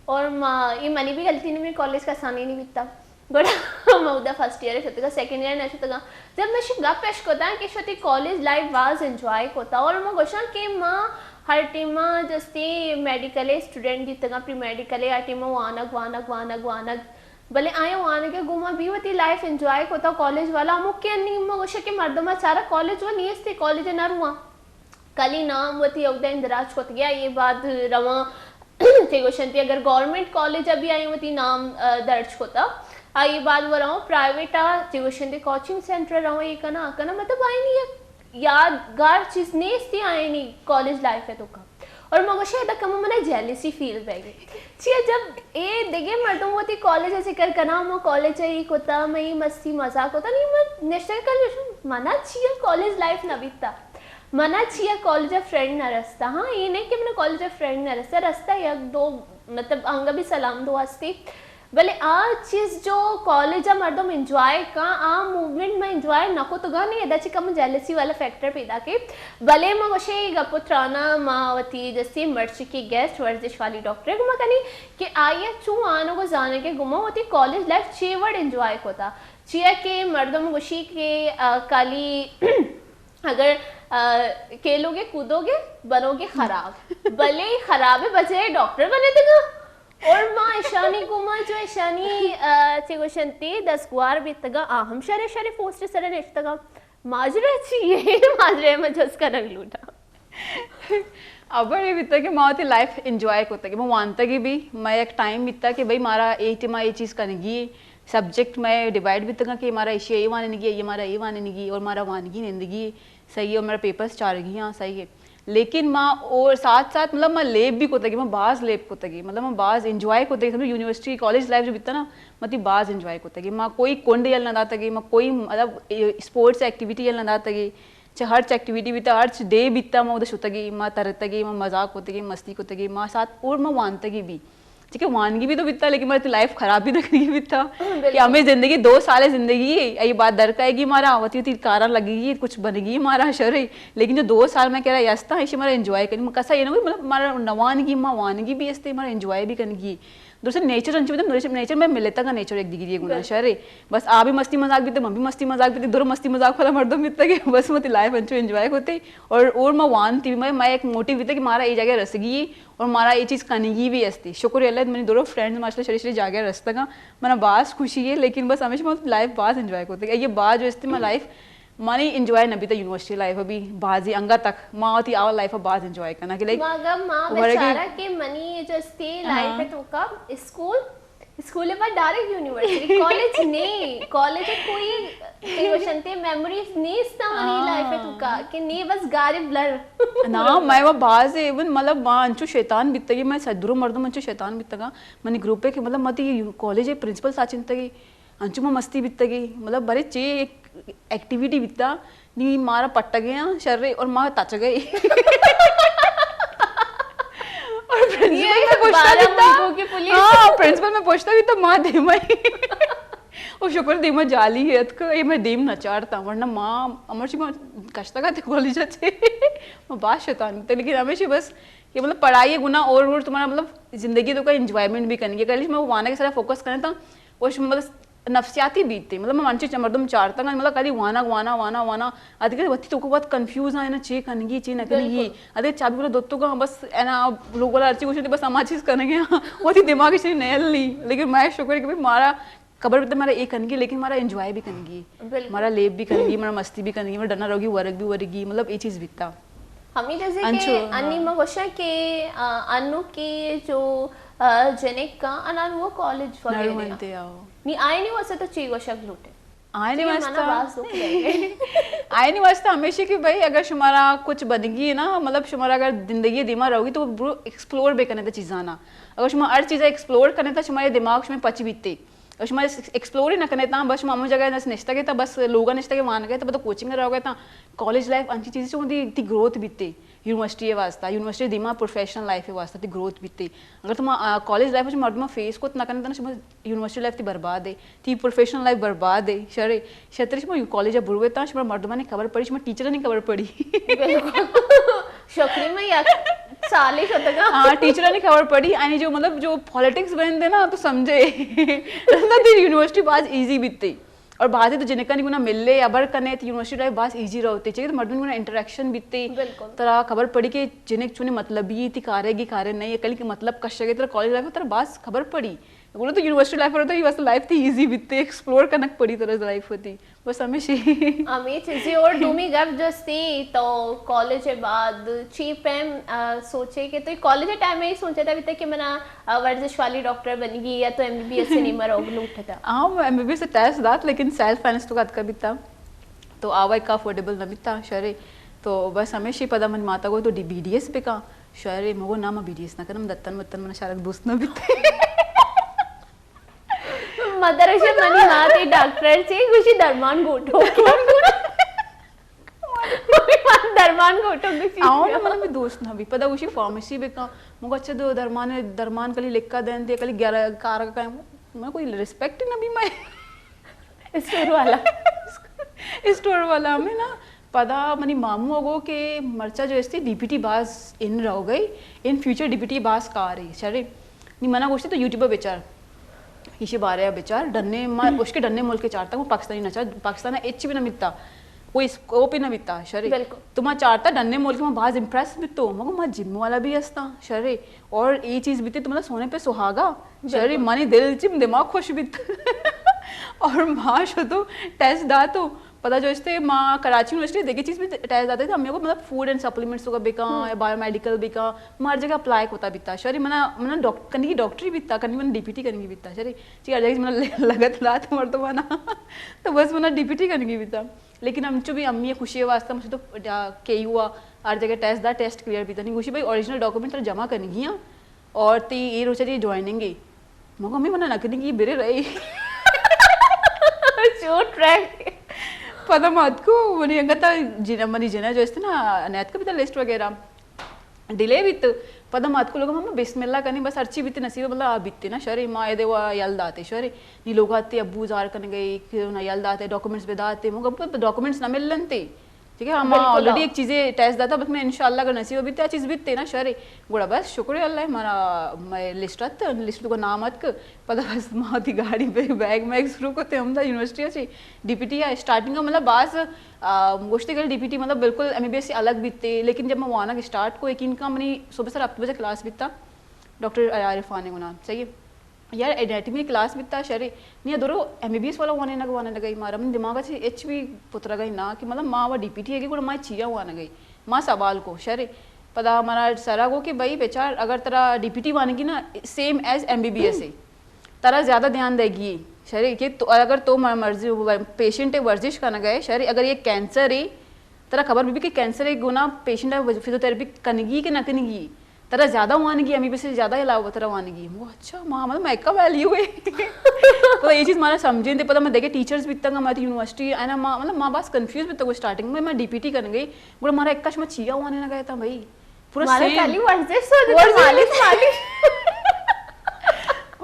और माँ ये मनी भी गलती नहीं मेरी कॉलेज का आसानी नहीं बीतता बड़ा मौदा फर्स्ट ईयर शतगा सेकंड ईयर न शतगा जब मैं गप पेश कोता कि शती कॉलेज लाइफ वाज एंजॉय कोता और मैं गोशा कि मां हर टीम जस्ती मेडिकल स्टूडेंट जितगा प्री मेडिकल या टीम वानक वानक वानक वानक भले आए वानक के गुमा भी वती लाइफ एंजॉय कोता कॉलेज वाला अमुक के नहीं मैं गोशा कि मर्दमा चारा कॉलेज वो नहीं थी कॉलेज न रुआ कली नाम वती योगदा इंदराज कोत गया ये बात रवा गोशंती अगर गवर्नमेंट कॉलेज अभी आई वती नाम दर्ज कोता ये बात वो रहा प्राइवेट चिगोशंती कोचिंग सेंटर रहा ये कना कना मतलब आई नहीं है यादगार चीज नहीं थी आई नहीं कॉलेज लाइफ है तो का और मगोशे तक कम मने जेलसी फील बैगे छिया जब ए देगे मर्दों वो थी कॉलेज ऐसे कर कना मो कॉलेज है कोता मैं मस्ती मजाक होता नहीं मैं नेशनल कर मना छिया कॉलेज लाइफ न बीतता मना छिया कॉलेज फ्रेंड न रस्ता हाँ ये नहीं कि मैंने कॉलेज फ्रेंड न रस्ता एक दो मतलब अंग भी सलाम दो हस्ती भले आ चीज जो कॉलेज मर्दम एंजॉय का आ मूवमेंट में एंजॉय नको तो गा नहीं एदाची कम जेलसी वाला फैक्टर पैदा के भले मैं वशे गपुत्राना मावती जैसे मर्ची की गेस्ट वर्जिश वाली डॉक्टर गुमा कनी कि आइए चू आनो को जाने के गुमा होती कॉलेज लाइफ चेवड़ एंजॉय होता चिया के मर्दम वशी के काली अगर खेलोगे कूदोगे बनोगे खराब भले ही खराब है बचे डॉक्टर बने देगा और माँ ईशानी कुमार जो ईशानी चिगोशंती 10 गुआर बितगा हम शरे शरे पोस्ट सरे नेश्तगा माजरे चाहिए माजरे में जसका रंग लूटा अब ये बीतता कि माँ लाइफ एंजॉय करता कि मैं मानता कि भी मैं एक टाइम बीतता कि भाई मारा ये चीज़ करेगी सब्जेक्ट में डिवाइड बीतगा कि हमारा इशे ये वाने नहीं ये हमारा ये वाने नहीं और हमारा वानगी जिंदगी सही है और मेरा पेपर्स 4 गई हाँ सही है लेकिन माँ और साथ साथ मतलब मैं लेब भी कोता मैं बाज लेब कोता मतलब मैं बाज एंजॉय कोता समझो यूनिवर्सिटी कॉलेज लाइफ जो बीतता ना मतलब बाज एंजॉय कोता माँ कोई कोंड यल ना दाता मैं कोई मतलब स्पोर्ट्स एक्टिविटी यल ना दाता चाहे हर एक्टिविटी बीता हर डे बीतता मैं उधर सुतगी माँ तरतगी मैं मजाक होतगी मस्ती कोतगी माँ साथ और मैं वानतगी भी ठीक है वानगी भी तो बीतता लेकिन मेरी लाइफ खराब भी तो नहीं बीतता कि हमें जिंदगी 2 साल जिंदगी ये बात दरक आएगी हमारा आवती होती कारा लगेगी कुछ बनेगी हमारा शरीर लेकिन जो 2 साल में कह रहा यस्ता ऐसे हमारा एंजॉय करेंगे कसा ये ना मतलब हमारा नवानगी माँ वानगी भी हंसते हमारा एंजॉय भी करेंगी दूसरे नेचर मतलब नेचर में मिलता का नेचर एक डिग्री गुना शरे बस आ भी मस्ती मजाक बीते मैं भी मस्ती मजाक बीते दोनों मस्ती मजाक वाला मर्दों बीतता कि बस मत लाइफ अंचो एंजॉय होते और मैं वान थी मैं एक मोटिव बीता कि मारा ये जगह रसगी और मारा ये चीज़ कनेगी भी हस्ती शुक्र अल्लाह मैंने दोनों फ्रेंड्स माशा शरी शरी जागे रस्ता का मैंने बास खुशी है लेकिन बस हमेशा मैं लाइफ बास एंजॉय करते ये बात जो इससे मैं लाइफ माने एंजॉय न भी था यूनिवर्सिटी लाइफ अभी बाजी अंगा तक माँ होती आवर लाइफ बाज एंजॉय करना कि लाइक माँ बेचारा के मनी जो स्टे लाइफ है तो का स्कूल में डायरेक्ट यूनिवर्सिटी कॉलेज नहीं कॉलेज कोई वशंते मेमोरीज नहीं sta मनी लाइफ है तो का कि नहीं बस गारे ब्लर ना मैं वो बाज इवन मतलब माँ अंचो शैतान बीतता कि मैं सदुरो मर्दम अंचो शैतान बीतगा मैंने ग्रुप है कि मतलब मत ये कॉलेज है प्रिंसिपल साचिंता की अंचु में मस्ती बीतता की मतलब बड़े चे एक एक्टिविटी बीतता नहीं मारा पट्ट गया शर्रे और माँ तच गई प्रिंसिपल में पूछता भी तो माँ धीमा और शुक्र धीमा जाली है तो ये मैं धीम नचाड़ता वरना माँ अमर जी माँ कष्ट का थे कॉलेज अच्छे मैं बात शैतान थे लेकिन हमेशा बस ये मतलब पढ़ाई है गुना और तुम्हारा मतलब जिंदगी तो का एंजॉयमेंट भी करनी है कल मैं वो वाना के सारा फोकस करें था और मतलब नफसियाती बीतते मतलब मैं मंचे चमरदम चारता मतलब कभी वाना वाना वाना वाना अधिक वत्ती तो को बहुत कंफ्यूज है ना चे कनेगी चे नकनेगी अधिक चाबी बोला दोस्तों का बस है ना लोग बोला अच्छी कुछ बस समाज चीज करेंगे वो थी दिमाग से नयल नहीं लेकिन मैं शुक्र कि मारा खबर भी हमारा एक करेंगी लेकिन हमारा एंजॉय भी करेंगी हमारा लेब भी करेंगी हमारा मस्ती भी करेंगी हमारा डरना रहोगी वर्क भी वरेगी मतलब ये चीज बीतता हमें जैसे कि अन्नी मगोशा के अन्नू के जो जेनेक का अनार वो कॉलेज वगैरह नहीं आए नहीं वैसे तो चीगो शक लूटे आए नहीं वास्ता हमेशा कि भाई अगर शुमारा कुछ बनेगी ना मतलब शुमारा अगर जिंदगी दिमाग रहोगी तो वो एक्सप्लोर भी करने था चीज़ा ना अगर शुमारा हर चीज़ एक्सप्लोर करने था शुमारे दिमाग में पच बीतते और शुमारे एक्सप्लोर ही ना करने था बस मामू जगह निश्ता के था बस लोग निश्ता के मान गए तो मतलब कोचिंग रहोगे था कॉलेज लाइफ अच्छी चीज़ से होती ग्रोथ बीतती यूनिवर्सिटी वास्ता यूनिवर्सिटी दिमा प्रोफेशनल लाइफ वास्ता थी ग्रोथ बीतती अगर तुम कॉलेज लाइफ में मर्द में फेस को ना करने तो यूनिवर्सिटी लाइफ थी बर्बाद है थी प्रोफेशनल लाइफ बर्बाद है शरे शतरी कॉलेज बुरवे था मर्द ने खबर पड़ी टीचर ने खबर पड़ी शक्री में या चालीस होता का हाँ टीचरांनी खबर पड़ी आणि जो मतलब जो पॉलिटिक्स बनते ना तो समझे ती यूनिवर्सिटी बाज इजी बीतती और बात है तो जिनका नहीं गुना मिलले अबर कने तो यूनिवर्सिटी लाइफ बास इजी रहती चाहिए तो मर्दन गुना इंटरेक्शन बीतती बिल्कुल। तरह खबर पड़ी कि जिन्हें चुने मतलब ही थी कारेगी कारे नहीं है कल की मतलब कश गए तरह कॉलेज लाइफ तरह बास खबर पड़ी बोलो तो यूनिवर्सिटी लाइफ होता है बस लाइफ थी इजी बीतते एक्सप्लोर करना पड़ी तरह लाइफ होती बस हमेशा आम्ही चीजें और डूमी गप जस्ती तो कॉलेज के बाद चीप एम सोचे कि तो कॉलेज के टाइम में ही सोचा था अभी तक कि मैंने वर्जिश वाली डॉक्टर बनेगी या तो एमबीबीएस से नहीं मरा उठा था। हाँ मैं एमबीबीएस से टेस्ट दात लेकिन सेल्फ फाइनेंस तो का कर बीता तो आवा का अफोर्डेबल न बीता शहरे तो बस हमेशा पता मन माता को तो बीडीएस पे का शहरे मगो नाम बीडीएस ना करम दत्तन वत्तन मन शारक दोस्त न बीते मदर अशे मनी ना ते डॉक्टर से कुछ दरमान गोठो दरमान गोठो कुछ आओ ना मतलब मैं दोस्त ना भी पता उसी फार्मेसी पे का मुझे अच्छा दो दरमान कली लिखा देन दे कली 11 कार का मैं कोई रिस्पेक्ट ना भी मैं स्टोर वाला हमें ना पता मनी मामू अगो के मर्चा जो इससे डीपीटी बास इन रह गई इन फ्यूचर डीपीटी बास का रही चले नहीं मना गोष्ठी तो यूट्यूबर बेचार इसी बारे बेचार डन्ने उसके डन्ने मुल्क के चारता वो पाकिस्तानी नचा पाकिस्तान एच भी ना मिलता कोई स्कोप ही ना मिलता शरे तुम चारता डन्ने मुल्क में बाज इम्प्रेस बितो मगर मैं जिम वाला भी हंसता शरे और ये चीज बीती तो मतलब सोने पे सुहागा शरे मानी दिल चिम दिमाग खुश बीत और माँ शो तो टेस्ट दा तो पता जो इससे माँ कराची यूनिवर्सिटी देखी चीज भी टेस्ट आते थे हम को मतलब फूड एंड सप्लीमेंट्स का बिका या बायोमेडिकल बिका हर जगह अप्लाई होता बीता शरी मना मना डॉक्टर करने की डॉक्टरी बीता करनी मैंने डीपीटी करने की बीता शरी ठीक हर जगह मैंने लगत रात मर तो बना तो बस मैंने डीपीटी करने की बीता लेकिन हम भी अम्मी खुशी वास्ते मुझे तो के हुआ हर जगह टेस्ट दा टेस्ट क्लियर बीता नहीं खुशी भाई ओरिजिनल डॉक्यूमेंट तर जमा करनी और ती ये रोचा जी ज्वाइनिंग मगर मम्मी मैंने नकनी की बिरे रही ट्रैक पता मत को मनी अंगता जिना मनी जिना जो इसते ना नेट का भी लिस्ट वगैरह डिले भी तो पता मत को लोग हम बिस्मिल्लाह करनी बस अर्ची बीते नसीब मतलब आ बीते ना शरे माँ ये वो यल दाते शरे नी लोग आते अब्बू जार करने गए ना यल दाते डॉक्यूमेंट्स बेदाते मुझे डॉक्यूमेंट्स ना मिल लेते ठीक है हम ऑलरेडी एक चीज़ें टेस्ट दाता बस मैं इंशाल्लाह अगर नसीब बीते चीज़ बीते ना शरे गुड़ा बस शुक्रिया अल्लाह हमारा मैं लिस्ट आते लिस्ट को नाम आत पता बस माँ थी गाड़ी पे बैग में शुरू करते हम था यूनिवर्सिटी अच्छी डीपीटी है स्टार्टिंग का मतलब बास गोश्ती कर डीपीटी मतलब बिल्कुल एमबीबीएस से अलग बीतते लेकिन जब मैं वहाँ ना स्टार्ट को यकीन का मनी सुबह सर 8 बजे क्लास बीतता डॉक्टर आरिफान को नाम चाहिए यार एनाटमी क्लास बीतता शरे नहीं दोनों एमबीबीएस वाला वाने लगवाने लगा मारा मैंने दिमाग से एच भी पुतरा गई ना कि मतलब माँ वह डीपीटी है कि माँ चिया हुआ ना गई माँ सवाल को शरे पता हमारा सरा को कि भाई बेचार अगर तेरा डीपीटी बनेगी ना सेम एज एमबीबीएस है तरह ज़्यादा ध्यान देगी शरे कि तो अगर तो मर्जी पेशेंट है वर्जिश करना गए शरे अगर ये कैंसर है तरह खबर भी कि कैंसर एक गुना पेशेंट है फिजियोथेरेपी कनेगी कि ना कनेगी तरह ज़्यादा वानेगी एमबीबीएस से ज़्यादा अलावा तरह वानेगी वो अच्छा माँ मतलब मैं का वैल्यू है तो ये चीज़ मारा समझे थे पता मैं देखे टीचर्स भी तक हमारी यूनिवर्सिटी है ना माँ मतलब माँ बास कंफ्यूज भी तक स्टार्टिंग में मैं डीपीटी करने गई बोला हमारा एक कश मैं चिया वाने लगा था भाई पूरा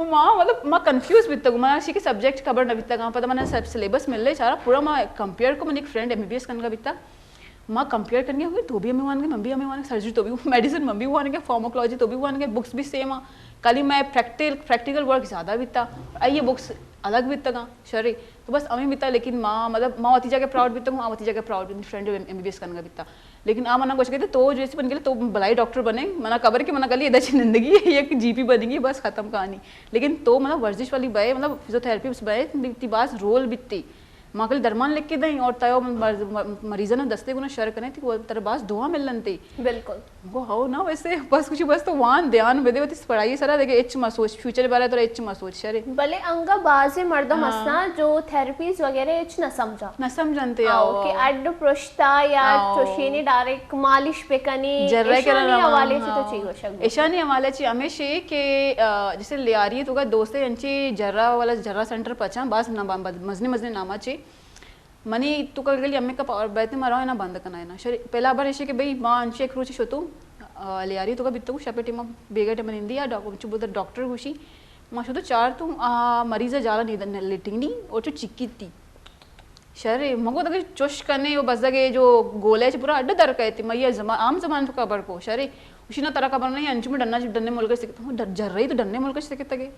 माँ मतलब माँ कंफ्यूज भी तक मैं के सब्जेक्ट खबर न बीता पता मैंने सब सिलेबस मिल रही सारा पूरा मैं कंपेयर को मैंने एक फ्रेंड एमबीबीएस करने का बीता माँ कंपेयर करनी होगी तो भी हमें वन गए मम्मी हमें वन सर्जरी तो भी मेडिसिन मम्मी वन गए फार्माकोलॉजी तो भी वन गए बुक्स भी सेम आ कल मैं प्रैक्टिकल वर्क ज़्यादा बीता ये बुक्स अलग बीता का शरे तो बस हमें बीता लेकिन माँ मतलब माँ अति जगह प्राउड बीता माँ अति जगह प्राउड फ्रेंड एमबीबीएस करने का बीता लेकिन मना कुछ कहते तो जैसे बन गए तो भलाई डॉक्टर बने मना कबर के मना कली इधर जिंदगी है एक जीपी बनेगी बस खत्म कहानी लेकिन तो मतलब वर्जिश वाली बे मतलब फिजियोथेरेपी बे बास रोल बीतती माँ कल दरमान लिख के दें और तय मरीजा ने दस्ते गुना शर करें थी वो तेरे पास दुआ मिलन थी बिल्कुल वो हो ना वैसे बस कुछ बस तो वहाँ ध्यान बेदे होती पढ़ाई सरा देखे एच मा सोच फ्यूचर बारे तो एच मा सोच शरे भले अंगा बाजे मर्दम हसना जो थेरेपीज वगैरह एच न समझा न समझते आओ कि अड प्रोश्ता या तोशेनी डायरेक्ट मालिश पे कनी जर्रा के हवाले से तो चाहिए शक ईशानी हवाले चाहिए हमेशा के जैसे ले आ रही है तो का दोस्त है अंची जर्रा वाला जर्रा सेंटर पचा बस ना मजने मजने नामा चाहिए मनी तू कल गली अम्मी का बैठने मारा है ना बंद करना है ना शरी पहला बार ऐसे कि भाई माँ अंशे एक रुचि शोतू ले आ रही तो का बित्तू शपेटी माँ बेगट मन इंदी या डॉक्टर खुशी माँ शोतू चार तू मरीज़ जाला नहीं लेटिंग नहीं और जो चिक्की थी शरे मगो तक चुश करने वो बस लगे जो गोले पूरा अड्डा दर कहती मैं ये आम जमान तो कबर को शरे उसी ना तरह खबर नहीं अंचु में डन्ने मुल्क सिकता जर रही तो डन्ने मुल्क सिकते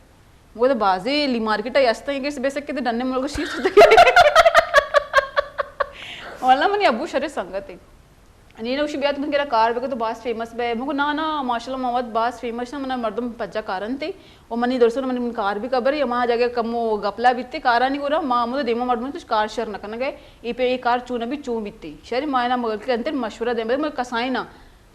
वो तो बाजे ली मार्केट अस्ता इंगे बेसक के डन्ने मुल्क शीट వాళ్ళ మని అబ్బు షరే సంగతి నేను ఉషి బ్యాత్ మన కెరా కార్ బెको तो बास फेमस बे मको ना माशाल्लाह मवत बास फेमस ना मन मर्दम पज्जा कारण ते ओ मनी दर्शन मन कार भी खबर या मा जगह कमो गपला बित्ते कारा नहीं गोरा मा मुदे देमो मर्दम तो कार शेयर न करना गए ई पे ई कार चूना भी चू बित्ते शरी मायना मगर के अंतर मशवरा दे मैं कसाई ना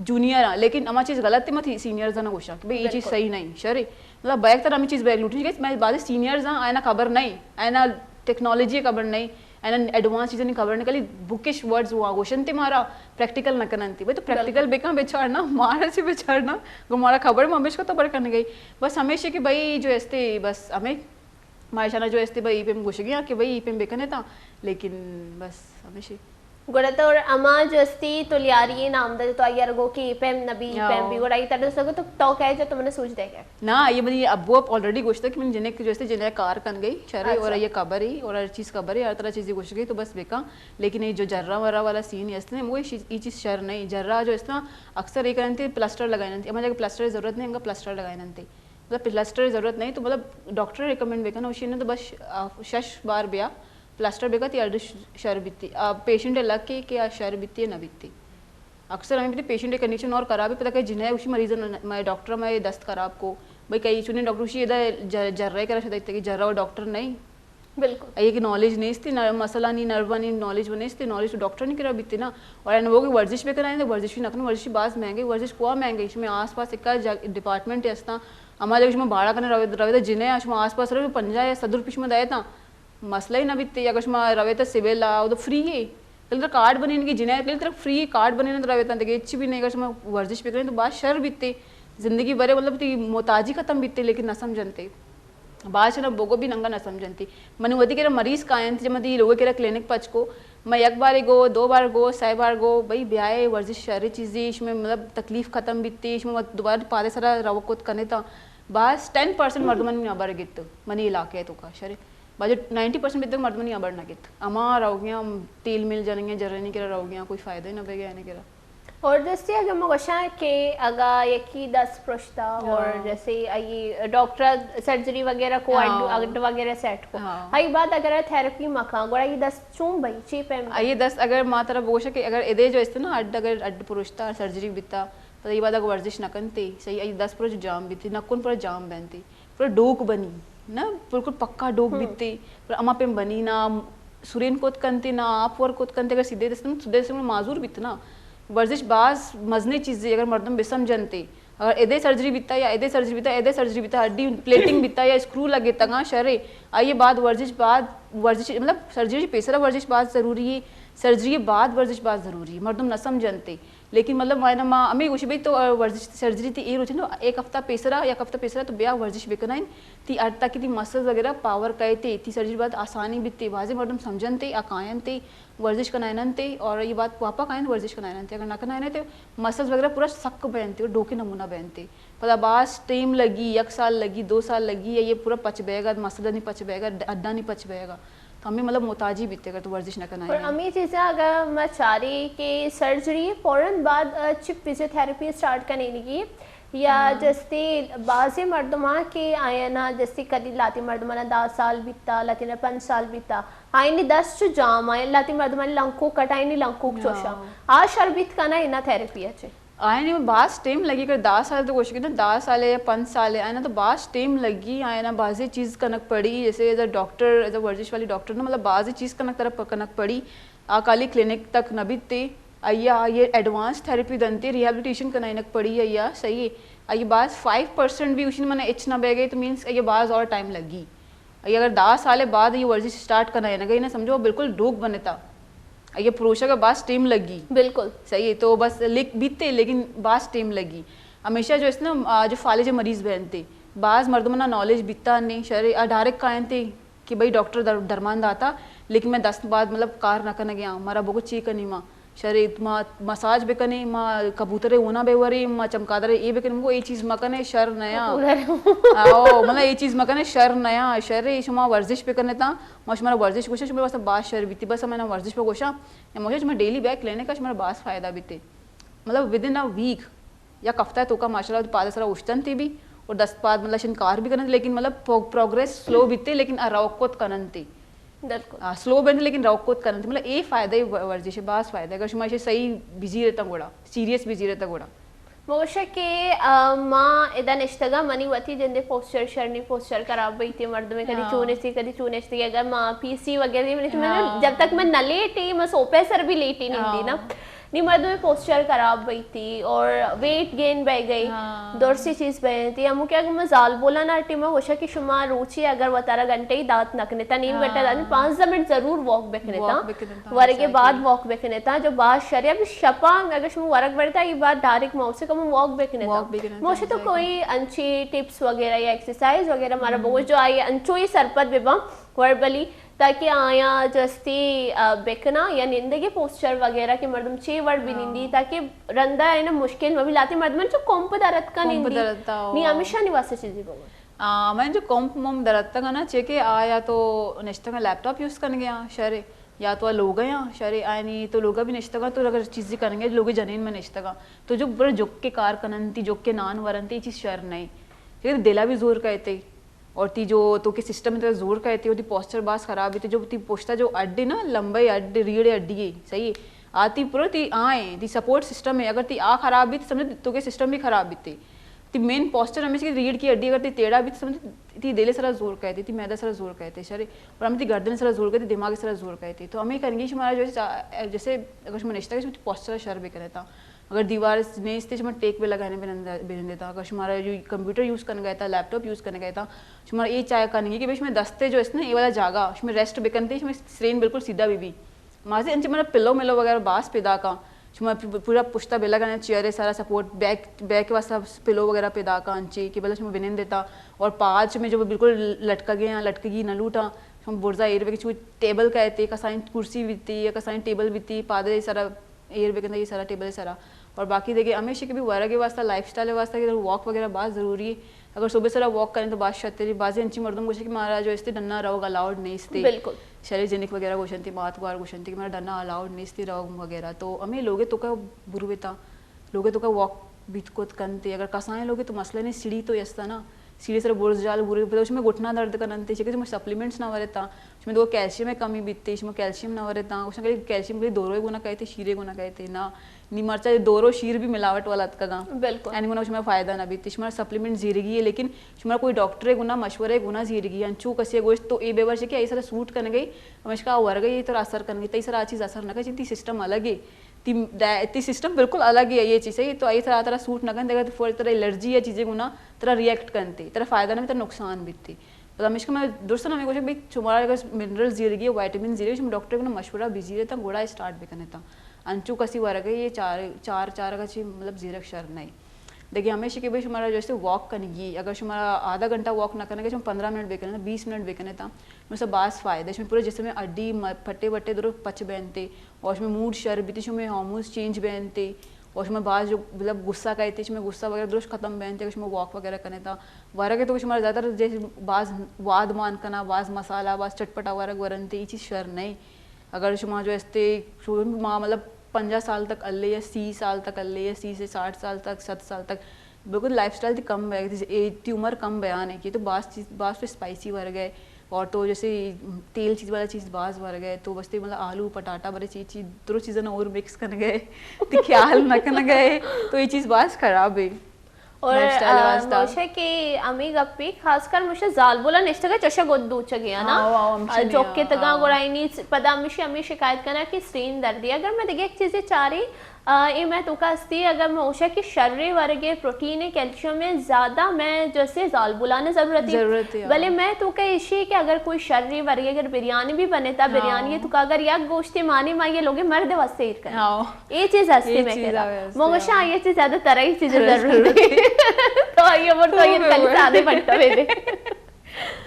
जूनियर लेकिन अमा चीज गलत थी मत सीनियर जना गोशा कि भाई ये चीज सही नहीं शरी मतलब बैक तर अमी चीज बैग लूटी गई मैं बाद सीनियर्स आना खबर नहीं आना टेक्नोलॉजी खबर नहीं आना एडवांस चीज़ें खबर नहीं कली बुकिश वर्ड्स हुआ क्वेश्चन थे मारा प्रैक्टिकल न करना भाई तो प्रैक्टिकल बेका बेचारना मारा से बेचारना हमारा खबर में हमेशा तो बर करने गई बस हमेशा कि भाई जो ऐसे बस हमें माशाना जो ऐसे भाई पे घुस गया कि भाई पे बेकने था लेकिन बस हमेशा गोड़ातोर अमा जस्ती तो लियारी नामदा तो अयर गो की पेम नबी पेम भी गोड़ाई तरह सको तो कहे जो तुमने सोच देगा ना ये बनी अब वो ऑलरेडी गोश्त कि मैंने जिन्हें जैसे जिन्हें कार कन गई शरे और ये खबर ही और हर चीज़ खबर है हर तरह चीज़ें घुस गई तो बस बेका लेकिन ये जो जर्रा वर्रा वाला सीन है इसने वो ये चीज़ शर नहीं जर्रा जो इसना अक्सर ये करते प्लास्टर लगाए नहीं हमारे प्लास्टर की ज़रूरत नहीं हमका प्लास्टर लगाए नहीं मतलब प्लास्टर की ज़रूरत नहीं तो मतलब डॉक्टर रिकमेंड बेका ना उसी ने तो बस 6 बार ब्या प्लास्टर बेका ती अर्ध शर बित्ती पेशेंट लग के क्या शर बित्ती है न बित्ती अक्सर हमें भी पेशेंट कंडीशन और खराब है पता कहीं जिन्हें उसी मरीज मैं डॉक्टर मैं दस्त खराब को भाई कई चुने डॉक्टर उसी इधर जर्रा करा सकते कि जर्रा और डॉक्टर नहीं बिल्कुल ये कि नॉलेज नहीं थी मसला नहीं नर्वा नहीं नॉलेज बने थी नॉलेज तो डॉक्टर नहीं करा बीतती ना और वो की वर्जिश भी कराएंगे वर्जिश भी नकन वर्जिश बाज महंगी वर्जिश कुआ महंगी इसमें आस पास एक डिपार्टमेंट है असना हमारे इसमें भाड़ा करने रवे तो जिन्हें इसमें आस पास रहे पंजा या सदर पिछ में दाए था मसला ही ना बीतते अगर रवे तो सिविल आओ तो फ्री है तो कार्ड बने इनकी जिन्हें तरफ फ्री कार्ड बने तो रवे तो अच्छी भी नहीं अगर वर्जिश भी करें तो बात शर बीतते जिंदगी भरे मतलब मोताजी खत्म बीतते लेकिन न समझते बाद ना बोगो भी नंगा न समझती मैंने वही के मरीज का आयन जब मत लोगों के क्लिनिक पच को मैं एक बार गो 2 बार गो 6 बार गो भाई ब्याह वर्जिश शहरी चीज़ें इसमें मतलब तकलीफ खत्म बीतती इसमें दोबारा पारे सारा रवकोत करने था बस 10% मर्दमन अबर गित मनी इलाके तो का शरे बाजू 90% तक मर्दमनी अबर ना गित अमा रहो गया तेल मिल जाएंगे जरा नहीं करा रहो गया कोई फायदा ही ना पे गया नहीं करा और जैसे अगर मगशा के अगर यकी 10 प्रश्ता और जैसे ये डॉक्टर सर्जरी वगैरह को अड वगैरह सेट को आई बात अगर थेरेपी मखा गोड़ा ये 10 चूम भाई चीप है ये 10 अगर माँ तरफ बोश के अगर इधे जो इस ना अगर अड पुरुषता सर्जरी बिता तो ये बात अगर वर्जिश नकनते सही ये 10 पुरुष जाम बीती नकुन पर जाम बनती पूरा डोक बनी ना बिल्कुल पक्का डोक बीतते पर अमा पे बनी ना सुरेन कोत कंते ना आप और कोत कंते अगर सीधे सुधे से माजूर बीतना वर्जिश बाज मजने चीज़ें अगर मर्दम बेसम जनते अगर एदे सर्जरी बीता या एदे सर्जरी बीता एदे सर्जरी बीता हड्डी प्लेटिंग बीता या स्क्रू लगे तंगा शरे आइए बाद वर्जिश मतलब सर्जरी पेसरा वर्जिश बाद ज़रूरी है सर्जरी के बाद वर्जिश बाद ज़रूरी है मर्दम न समझनते लेकिन मतलब मायना माँ अमी कुछ भी तो वर्जिश सर्जरी थी ये रोचे ना एक हफ्ता पेसरा या हफ्ता पेसरा तो ब्याह वर्जिश बेकनाइन थी अटता की थी मसल्स वगैरह पावर कहते थी सर्जरी बाद आसानी बीतती वाजे मर्दम समझनते अकायन थे वर्जिश कनायन थे और ये बात पापा कायन वर्जिश कनायन थे अगर ना कनायन थे मसल्स वगैरह पूरा सक पहनते और डोके नमूना पहनते पता बास टाइम लगी 1 साल लगी 2 साल लगी या ये पूरा पच बेगा मसला नहीं पच बेगा अड्डा नहीं पच बेगा तो हमें मतलब मोताजी बीते अगर तो वर्जिश न करना और अमी चीज़ें अगर मैं चाह रही कि सर्जरी फ़ौरन बाद चिप फिजियोथेरेपी स्टार्ट करने लगी या जैसे बाज़े मर्दमा के आया ना जैसे कदी लाती मर्दमा ना 10 साल बीता लाती ना 5 साल बीता आईने 10 चु जाम आया लाती मर्दमा ने लंको कटाई लंको चोशा आ शरबीत का ना इना थेरेपी अच्छे आए नहीं बास टाइम लगी कर 10 साल तो कोशिश की ना 10 साल या 5 साल है ना तो बास टाइम लगी आए ना बाज़ी चीज़ कनक पड़ी जैसे as a doctor as a वर्जिश वाली डॉक्टर ना मतलब बाज़ी चीज़ कनक तरफ कनक पड़ी काली क्लिनिक तक नबीते अय्या ये एडवांस थेरेपी दंते रिहेबिलिटेशन कनाइनक पड़ी अय्या सही है ये बाज 5% भी उसी मैंने एच ना बह गई तो मीन्स ये बाज और टाइम लगी अगर 10 साल बाद ये वर्जिश स्टार्ट करना है ना गई ना समझो बिल्कुल डोक बने था ये पुरुषों का बास टीम लगी बिल्कुल सही है तो बस लिख बीतते लेकिन बास टीम लगी हमेशा जो इस ना जो फाले जो मरीज बहनते बाज मर्दमना नॉलेज बीतता नहीं शरे डायरेक्ट कायन थे कि भाई डॉक्टर दरमान आता लेकिन मैं 10 बाद मतलब कार ना करने गया हमारा बहुत चीक नहीं माँ शरे माँ मसाज बेकने माँ कबूतरे ऊना बेवरे माँ चमकादरे ये बेकने मुझको ये चीज़ मकने शर नया आओ मतलब ये चीज़ मकने शर नया शरे शुमा वर्जिश पे करने था मुझे वर्जिश कोशिश मेरे पास बात शर बीती बस मैंने वर्जिश पे कोशा मुझे मैं डेली बैग लेने का मेरा बास फ़ायदा बीते मतलब विद इन अ वीक या कफ्ता तो का माशाल्लाह पाद सरा उष्टन थी भी और 10 पाद मतलब शिनकार भी करन लेकिन मतलब प्रोग्रेस स्लो बीते लेकिन रौकोत करन थी बिल्कुल स्लो बन लेकिन रौकोत करन थी मतलब ए फायदा वर्जिश है बास फायदा अगर शुमा सही बिजी रहता गोड़ा सीरियस बिजी रहता गोड़ा मोशा के माँ इधर निश्तगा मनी वती जिंदे पोस्टर शर्नी पोस्टर खराब हुई थी मर्द में कदी चूने थी अगर माँ पीसी वगैरह मैंने जब तक मैं न लेटी मैं सोपे सर भी लेटी नहीं थी ना नी मर्द में पोस्चर खराब हुई थी और वेट गेन बह गई दौर सी चीज बह थी हमू क्या मैं जाल बोला ना टी में होशा की शुमा रुचि अगर वो तारा घंटे ही दांत नकने था नीम घंटा दांत 5 मिनट जरूर वॉक बेखने था वर्ग के बाद वॉक बेखने था जो बात शरिया भी शपा अगर शुमा वर्ग बढ़ता ये बात डायरेक्ट माउस से कम वॉक बेखने था मोशे तो कोई अच्छी टिप्स वगैरह या एक्सरसाइज वगैरह हमारा बोझ जो आई अंचो ही सरपत बेबा वर्बली ताकि आया जस्ती बेकना या निंदे के पोस्चर वगैरह के मर्दम छे वर्ड भी निंदी ताकि रंदा है ना मुश्किल में भी लाती मर्दमन जो कोंप दरत का निंदी नहीं हमेशा निवास चीजें बोल मैं जो कोंप मम दरत का ना चेके आया तो नेक्स्ट का लैपटॉप यूज करने गया शरे या तो लोग हैं शरे आए नहीं तो लोग भी नेक्स्ट का तो अगर चीजें करेंगे लोग जनीन में नेक्स्ट का तो जो बड़े जुक के कार कनंती जुक के नान वरंती ये चीज शर नहीं ठीक है दिला भी जोर कहते और ती जो तो के सिस्टम में तो जोर कहती होती पोस्टर बास खराब थी जो ती पोस्टा जो अड्डी ना लंबाई अड्डी रीढ़ अड्डी है सही आती पूरा ती आए ती सपोर्ट सिस्टम है अगर ती आ खराब भी तो समझ तो के सिस्टम भी खराब भी ती मेन पोस्टर हमेशा की रीढ़ की अड्डी अगर ती टेढ़ा भी तो समझ ती दिले सारा जोर कहती थी मैदा सारा जोर कहते शरे और हमें ती गर्दन सारा जोर कहती दिमाग सारा जोर कहती तो हमें करेंगे हमारा जो जैसे अगर मनिश्ता के पोस्टर शर भी करे था अगर दीवार ने इस मैं टेक पे लगाने बेन देता अगर हमारा जो कंप्यूटर यूज़ करने गया था लैपटॉप यूज़ करने गया था हमारा ये चाय करने कि भाई दस्ते जो इसने ये वाला जागा उसमें रेस्ट बेकनते इसमें स्ट्रेन बिल्कुल सीधा भी वहाँ से मेरा पिलो मिलो वगैरह बास पैदा का पूरा पुश्ता बेला का चेयर सारा सपोर्ट बैक बैक के वास्ता पिलो वगैरह पैदा का अंचे कि बल्कि उसमें बिनेन देता और पाँच में जो बिल्कुल लटका गया लटकेगी न लूटा हम बुर्जा एयर वे टेबल कहते कसाइन कुर्सी बीती या कसाइन टेबल बीती पादे सारा एयर वे ये सारा टेबल सारा और बाकी देखिए हमेशा के भी वर्ग के वास्ता लाइफस्टाइल वास्ता कि वॉक वगैरह बहुत ज़रूरी है अगर सुबह सारा वॉक करें तो बात शतरी बाजी अंची मर्दों को कि मारा जो इससे डन्ना रहोगा अलाउड नहीं इसते बिल्कुल शरीर जनिक वगैरह क्वेश्चन थी मात बार क्वेश्चन थी कि मेरा डन्ना अलाउड नहीं इसते रहो वगैरह तो हमें लोगे तो का बुरुवेता लोगे तो का वॉक बीत को करते अगर कसाएं लोगे तो मसला नहीं सीढ़ी तो यस्ता ना सीढ़ी सर बोर्स जाल बुरे उसमें घुटना दर्द करते उसमें सप्लीमेंट्स ना वरता उसमें तो कैल्शियम में कमी बीतती उसमें कैल्शियम ना वरता उसमें कैल्शियम के दोरो गुना कहते शीरे गुना कहते ना नी मरचा दोरो शीर भी मिलावट वाला का बिल्कुल एनी गुना उसमें फायदा ना बीती उसमें सप्लीमेंट जीरगी है लेकिन उसमें कोई डॉक्टर गुना मशवरे गुना जीरगी अंचू कसी गोश्त तो ए बेवर से कि ऐसा सूट करने गई हमेशा वर गई तो असर करने गई तई आ चीज़ असर न कर सिस्टम अलग है ती सिस्टम बिल्कुल अलग है ये चीज़ है तो आई तरह तरह सूट न कर तो फिर तरह एलर्जी या चीज़ें गुना तरह रिएक्ट करती तरह फायदा नहीं तरह नुकसान बीतती तो हमेशा मैं दोस्तों हमें कुछ भाई तुम्हारा अगर मिनरल जीरगी वाइटामिन जीरे उसमें डॉक्टर को मशवरा बिजी रहता गोड़ा स्टार्ट भी करने था अंचू कसी वर्ग है ये चार का मतलब जीरक शर नहीं देखिए हमेशा कि भाई हमारा जैसे वॉक करेंगी अगर हमारा आधा घंटा वॉक ना करने के 15 मिनट बेकने 20 मिनट बेकने था उसमें बास फायदे इसमें पूरे जैसे में अड्डी फट्टे वट्टे दोनों पच बहनते और उसमें मूड शर बीती उसमें हार्मोन्स चेंज बहनते और उसमें बास जो मतलब गुस्सा कहते उसमें गुस्सा वगैरह दुरुस्त खत्म बहनते उसमें वॉक वगैरह करने था वर्ग है तो हमारा ज़्यादातर जैसे बास वाद मान करना बास मसाला बास चटपटा वर्ग वरनते ये चीज़ शर नहीं अगर शुमा जो ऐसे मतलब 50 साल तक अल्ले या 30 साल तक अल्ले या 30 से 60 साल तक 70 साल तक बिल्कुल लाइफस्टाइल थी कम थी उम्र कम बयान है कि तो बास पे स्पाइसी वर्ग है और तो जैसे तेल चीज़ वाला चीज़ बास वर्ग है तो बस मतलब आलू पटाटा बड़े चीज़ दोनों चीज़ें और मिक्स करने गए तो ख्याल न करने गए तो ये चीज़ बास खराब है और मुझे कि अमी गप्पी खासकर मुझे जाल बोला निश्चित का चशा गोद दूच गया ना जो के तगा गोराइनी पता मुझे अमी शिकायत करना कि स्ट्रेन दर्द है अगर मैं देखिए एक चीज़ें चाह रही ये मैं तो कहती अगर मैं उषा की शर्रे वर्गे प्रोटीन कैल्शियम में ज़्यादा मैं जैसे जाल बुलाने ज़रूरत है भले मैं तो कह इसी कि अगर कोई शर्रे वर्गे अगर बिरयानी भी बने था बिरयानी तो अगर या गोश्ती मानी माइए लोगे मर्द वास्ते ही कर ये चीज़ हस्ती में कह मगोशा ये चीज़ ज़्यादा तरह ही चीज़ें ज़रूरत है तो ये वो तो ये कल से आधे पट्टा मेरे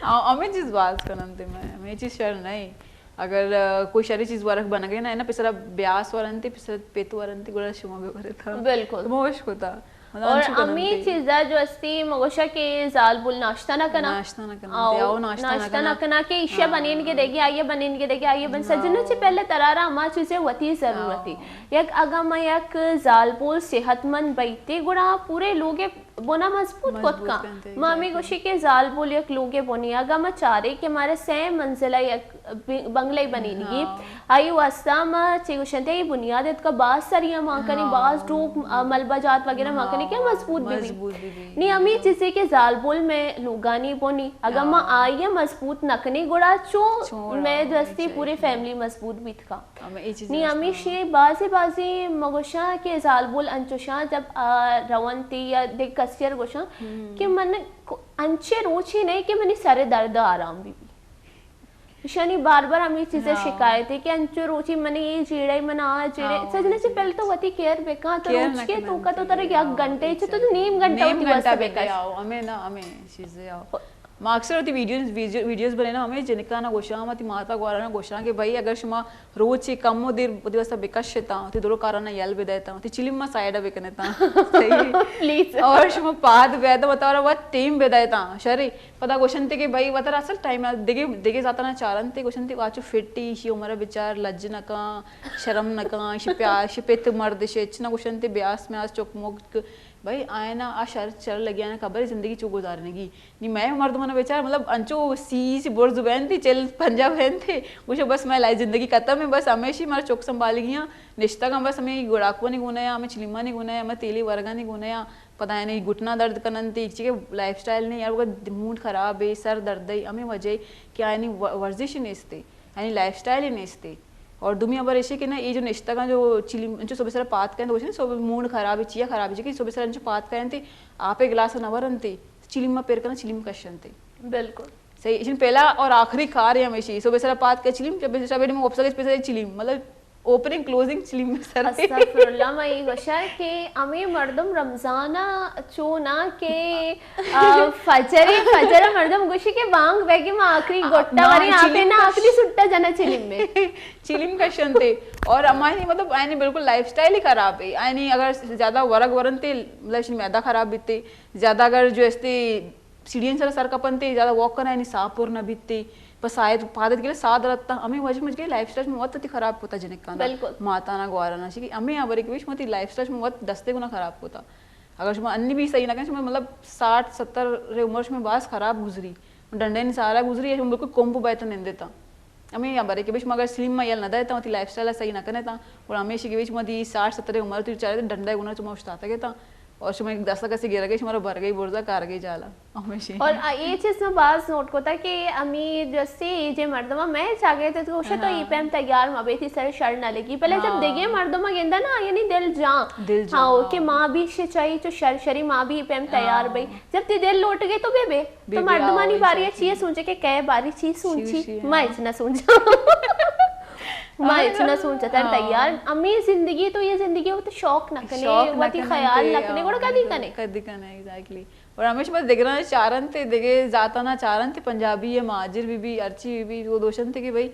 हमें चीज़ बात करना मैं हमें चीज़ शर नहीं अगर कोई शरी चीज वरक बन गई ना पिसरा ब्यास वरंती पिसरा पेतु वरंती गुड़ा शुमा भी करे था बिल्कुल मोश होता और अमी चीजा जो अस्ती मगोशा के जाल बुल नाश्ता ना कना नाश्ता ना कना के ईशा बनेन के देगी आइए बनेन के देगी आइए बन सजने से पहले तरारा अमा चीजें वती जरूरती एक अगम एक जाल बुल सेहतमंद बैठे गुड़ा पूरे लोगे बोना मजबूत कोत का मामी गोशी के जाल बोल एक लोगे बोनी अगा म चारे के मारे से मंजिला एक बंगले बनेगी आई वास्ता म चेगुशंते ये बुनियाद का बास सरिया माकनी बास डूब मलबा जात वगैरह माकनी के मजबूत भी नी अमी जिसे के जाल बोल में लुगानी बोनी अगा म आई मजबूत नकनी गुड़ा चो मैं दस्ती पूरी फैमिली मजबूत भी था नी अमी शे बाजी बाजी मगोशा के जाल बोल अंचुशा जब रवंती या देख कसियर गोशा कि मन अंचे रोची नहीं कि मनी सारे दर्द आराम भी शनि बार बार हमें चीजें शिकायत है कि अंचो रोची मने ये जीड़े मना जीड़े सजने से पहले तो वती केयर बेका तो रोज के तो का तो तरह या घंटे से तो नीम घंटा होती बस बेका आओ हमें ना हमें चीजें आओ मार्क्सर होती वीडियोस बने ना हमें जिनका ना गोशा मती माता गोरा ना गोशा के भाई अगर शुमा रोज से कम देर दिवस बेकशता ती दोरो कारण यल बेदायता ती चिलिम साइड बेकनेता सही प्लीज और शुमा पाद बेदा बतारा व टीम बेदायता शरी पता क्वेश्चन ते के भाई वतर असल टाइम देगे देगे जाता ना चारन ते क्वेश्चन ते वाचो फिट्टी शी उमरा विचार लज्ज नका शर्म नका शी प्यार शी पेत मर्द शे इतना क्वेश्चन ते ब्यास में आज चोकमोक भाई आए ना आ शर चल लगी ना खबर जिंदगी चू गुजारने की नहीं मैं मर्द मना बेचार मतलब अंचो सी बोर जुबैन थी चल पंजाब बहन थे कुछ बस मैं लाई जिंदगी खत्म है बस हमेशा हमारा चौक संभाल गया निश्ता का बस हमें गुड़ाकुआ नहीं गुनाया हमें चिलिमा नहीं गुनाया हमें तेली वर्गा नहीं गुनाया पता है नहीं घुटना दर्द करनती एक लाइफ स्टाइल नहीं यार वो मूड खराब है सर दर्द है हमें वजह क्या यानी वर्जिश नहीं इसते यानी लाइफ स्टाइल ही नहीं इसते और दुनिया भर ऐसे कि ना ये जो निश्ता का जो चिलिम जो सुबह सर पात करें तो सब मूड खराब है चिया खराब है कि सुबह सर जो पात करें थे आप एक गिलास नवरन थे चिलिम पेर करना चिलिम कशन थे बिल्कुल सही इसमें पहला और आखिरी खा रहे हमेशा सुबह सर पात का चिलिम जब बेटे में ऑप्शन स्पेशल चिलिम मतलब ओपनिंग क्लोजिंग चिलिम सर अस्तगफुरुल्लाह मई वशा के अमी मर्दम रमजाना चोना के फजर मर्दम गुशी के बांग बेगे में आखिरी गोट्टा वाली आखिरी ना आखिरी सुट्टा जना चिलिम में चिलिम का शंते और हमारी मतलब आयनी बिल्कुल लाइफस्टाइल ही खराब है आयनी अगर ज्यादा वरग वरनते मतलब मैदा खराब बीतते ज्यादा अगर जो ऐसे सीढ़ियन सर कपनते ज्यादा वॉक करना यानी साफ और न बीतते बस आयत पादत के लिए साथ रखता हमें वजह मुझे लाइफस्टाइल में बहुत खराब होता जिनका ना माता ना ग्वारा ना कि हमें यहाँ बड़ी बीच में लाइफस्टाइल में बहुत 10 गुना खराब होता अगर अन्य भी सही ना करें मतलब 60-70 उम्र में बास खराब गुजरी डंडे ने सारा गुजरी है बिल्कुल कोम्पो बैठा नहीं देता हमें यहाँ बड़े के बीच में अगर स्लिम में यल न देता मतलब लाइफ स्टाइल सही ना करे था और हमेशा के बीच में 60-70 उम्र तो चाहे डंडा गुना चुमा उछता था और शुमा 10 कैसे गिर गई शुमारा भर गई बोर्जा कार गई जाला हमेशा और ये चीज में बात नोट को था कि अमी जैसे जे मर्दमा मैं चाह गए थे तो उसे तो ई पेम तैयार मबे थी सर शर ना लगी पहले जब देगे मर्दमा गेंदा ना यानी दिल जा हाँ कि माँ भी से चाहिए तो शर शरी माँ भी पेम तैयार भाई जब ती दिल लौट गई तो बेबे तो मर्दमा नहीं बारी चीज सोचे के कह बारी चीज सोची मैं इतना सोचा मैं इतना सोचा था तैयार अम्मी जिंदगी तो ये जिंदगी वो तो शौक न कने वो ती ख्याल न कने कोड़ा कदी कने एग्जैक्टली और हमेशा बस देखना चारन थे देखे जाता ना चारन थे पंजाबी है माजिर बीबी अर्ची बीबी वो दोशन थे कि भाई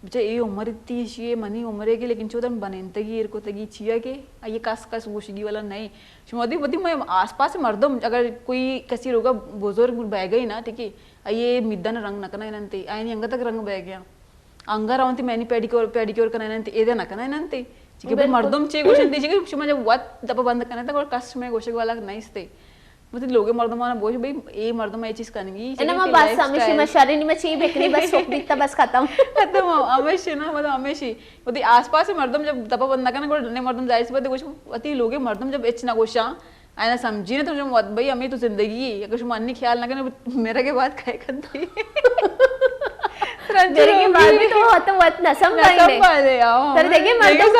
बच्चा ये उम्र इतनी चाहिए मनी उम्र के लेकिन चौदह बनेंतगी इरको तगी छिया के ये कस कस गुशगी वाला नहीं शुमादी बदी मैं आसपास मर्दम अगर कोई कसी रोगा बुजुर्ग बह गई ना ठीक है ये मिद्दन रंग नकना नंते आयनी अंग तक रंग बह गया अंगार अवंती मैंने पेडिक्योर करना एदे नकना नंते ठीक है मर्दम चे गोशन दी कि शुमा जब वत दबा बंद करना था और कष्ट में गोशक वाला नहीं स्ते मतलब लोगे मर्दमा ना बोझ भाई ये मर्दमा ये चीज करेंगी है ना मैं बस हमेशा मैं शरीर में चाहिए बेकनी बस शौक दिखता बस खत्म हमेशा ना मतलब हमेशा वो आसपास मर्दम जब दबा बंद करना को ने मर्दम जाहिर सी बात है कुछ अति लोगे मर्दम जब इच ना गोशा आना समझी ना तो जो भाई हमें तो जिंदगी अगर तुम अन्य ख्याल ना करे मेरे के बाद खाए करती तेरे के बाद भी तो होता वत न समझाई ले तर देखिए मर्दम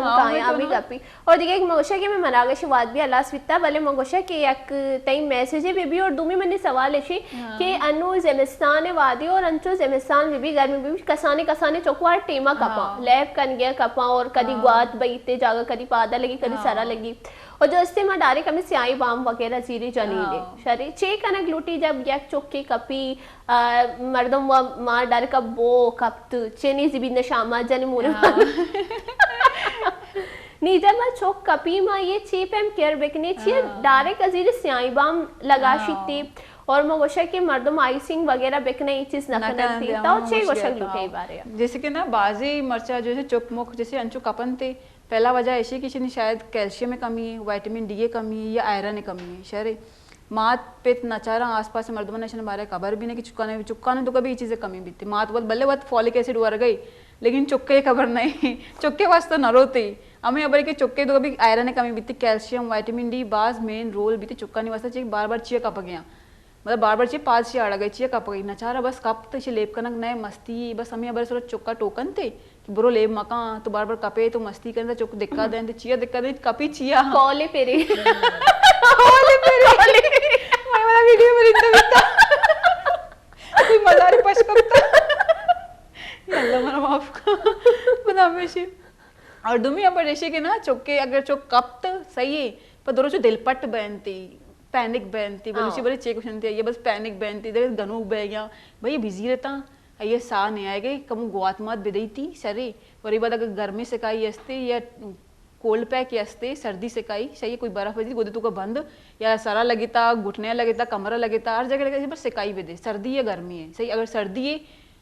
का अभी कपी और देखिए एक मोशा के मैं मनागश वाद भी अल्लाह स्विता वाले मोशा के एक तई मैसेज है भी और दूमी मैंने सवाल है कि अनु ज़ेमिस्तान वादी और अंचो ज़ेमिस्तान भी गर्मी भी कसाने चौकवार टेमा कपा लैब कन गया कपा और कदी ग्वात बईते जागा कदी पादा लगी कदी सरा लगी और जो इससे मैं डायरेक्ट हमें स्याही बाम वगैरह जीरी जनीले शरी चे कनक लूटी जब यक चौकी कपी मर्दम व मार डायरेक्ट बो कप्त चेनी जिबी न शामा जने मोरे नीदर मा चोक कपी मा ये चीप एम केयर बेकने चाहिए डायरेक्ट अजीर स्याही बाम लगा शिकती और मगोशा के मर्दम आइसिंग वगैरह बेकने ये चीज नखनन थी तो चे गोशा लुटे बारे जैसे कि ना बाजी मर्चा जो है चुक मुख जैसे अंचु कपन थे पहला वजह ऐसी कि शायद कैल्शियम में कमी है, विटामिन डी की कमी है या आयरन में कमी है शहरे मात पे नचारा आसपास मर्दमा ने बारे खबर भी नहीं कि चुक्का ने तो कभी ये चीज़ें कमी भी थी मात बहुत बल्ले बहुत फॉलिक एसिड वर गई लेकिन चुक्के खबर नहीं चुक्के वास्ते न रोते हमें अबर के चुक्के तो कभी आयरन ने कमी भी थी कैल्शियम विटामिन डी बाज मेन रोल भी थी चुक्का नहीं वास्ते चाहिए बार बार चिया कप गया मतलब बार बार चाहिए पाँच चिया अड़ गई चिया कप गई नचारा बस कप तो इसे लेप कनक नए मस्ती बस हमें अबर थोड़ा चुक्का टोकन थे कि बुरो लेप मका तो बार बार कपे तो मस्ती करने चुक दिक्कत दें चिया दिक्कत दे कपी चिया कॉले पेरे कॉले पेरे मैं वाला वीडियो में इतना बिता कोई मजारी पश करता यल्ला मना माफ का बता में और दुमी अबर ऐसे के ना चुक्के अगर चुक कप तो सही है पर दोनों जो दिलपट बनती पैनिक बनती बोलूची बड़े चेक क्वेश्चन थे ये बस पैनिक बनती दे गनु बह गया भाई बिजी रहता ये सा नहीं आएगा कम गुआत मत बिदई थी सरे और ये बात अगर गर्मी से काई असते या कोल्ड पैक असते सर्दी से काई सही कोई बर्फ बजी गोदे का बंद या सारा लगे था घुटने लगे था कमरा लगे था हर जगह लगे बस सिकाई बेदे सर्दी या गर्मी है सही अगर सर्दी है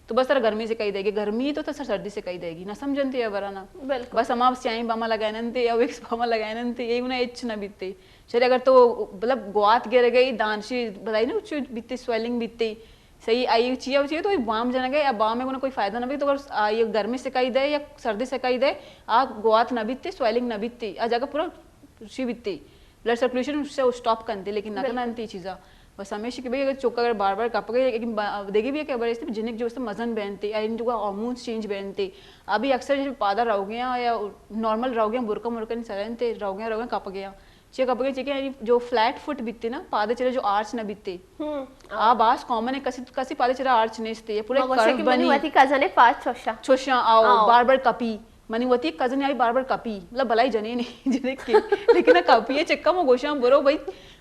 तो बस तरह गर्मी से कही देगी गर्मी तो सर सर्दी से कही देगी ना समझनते या बराना बस हम आप स्याही बामा लगाए या विक्स बामा लगाए ये उन्हें इच न बीतते चलिए अगर तो मतलब गुआत गिर गई दानशी बताई ना उच्च बीतती स्वेलिंग बीतती सही आई चाहिए तो बाम जना गए या बाम में कोई फायदा ना भी तो अगर ये गर्मी से कही दे या सर्दी से कही दे आ गुआत न बीतते स्वेलिंग न बीतती आ जगह पूरा शी बीतती ब्लड सर्कुलेशन उससे स्टॉप करते लेकिन नकना चीज़ा बस हमेशा कि भाई अगर चौका अगर बार बार कप गए लेकिन देखिए भी क्या बड़े जिनिक जो मजन बहनते या इन जो हार्मोन्स चेंज बहनते अभी अक्सर जैसे पादा रहो गया या नॉर्मल रहो गया बुरका मुरका नहीं सरनते रहो गया कप गया चे कप गए चाहिए जो फ्लैट फुट बीतते ना पादे चले जो आर्च न बीतते आ बास कॉमन है कसी पादे चले आर्च नेस्ते पूरे कर्व बनी कजन पांच छोशा आओ बार बार कपी मनी होती है कजन आई बार बार कपी मतलब भलाई जने नहीं जने के लेकिन कपी है चक्का में गोशा बोरो भाई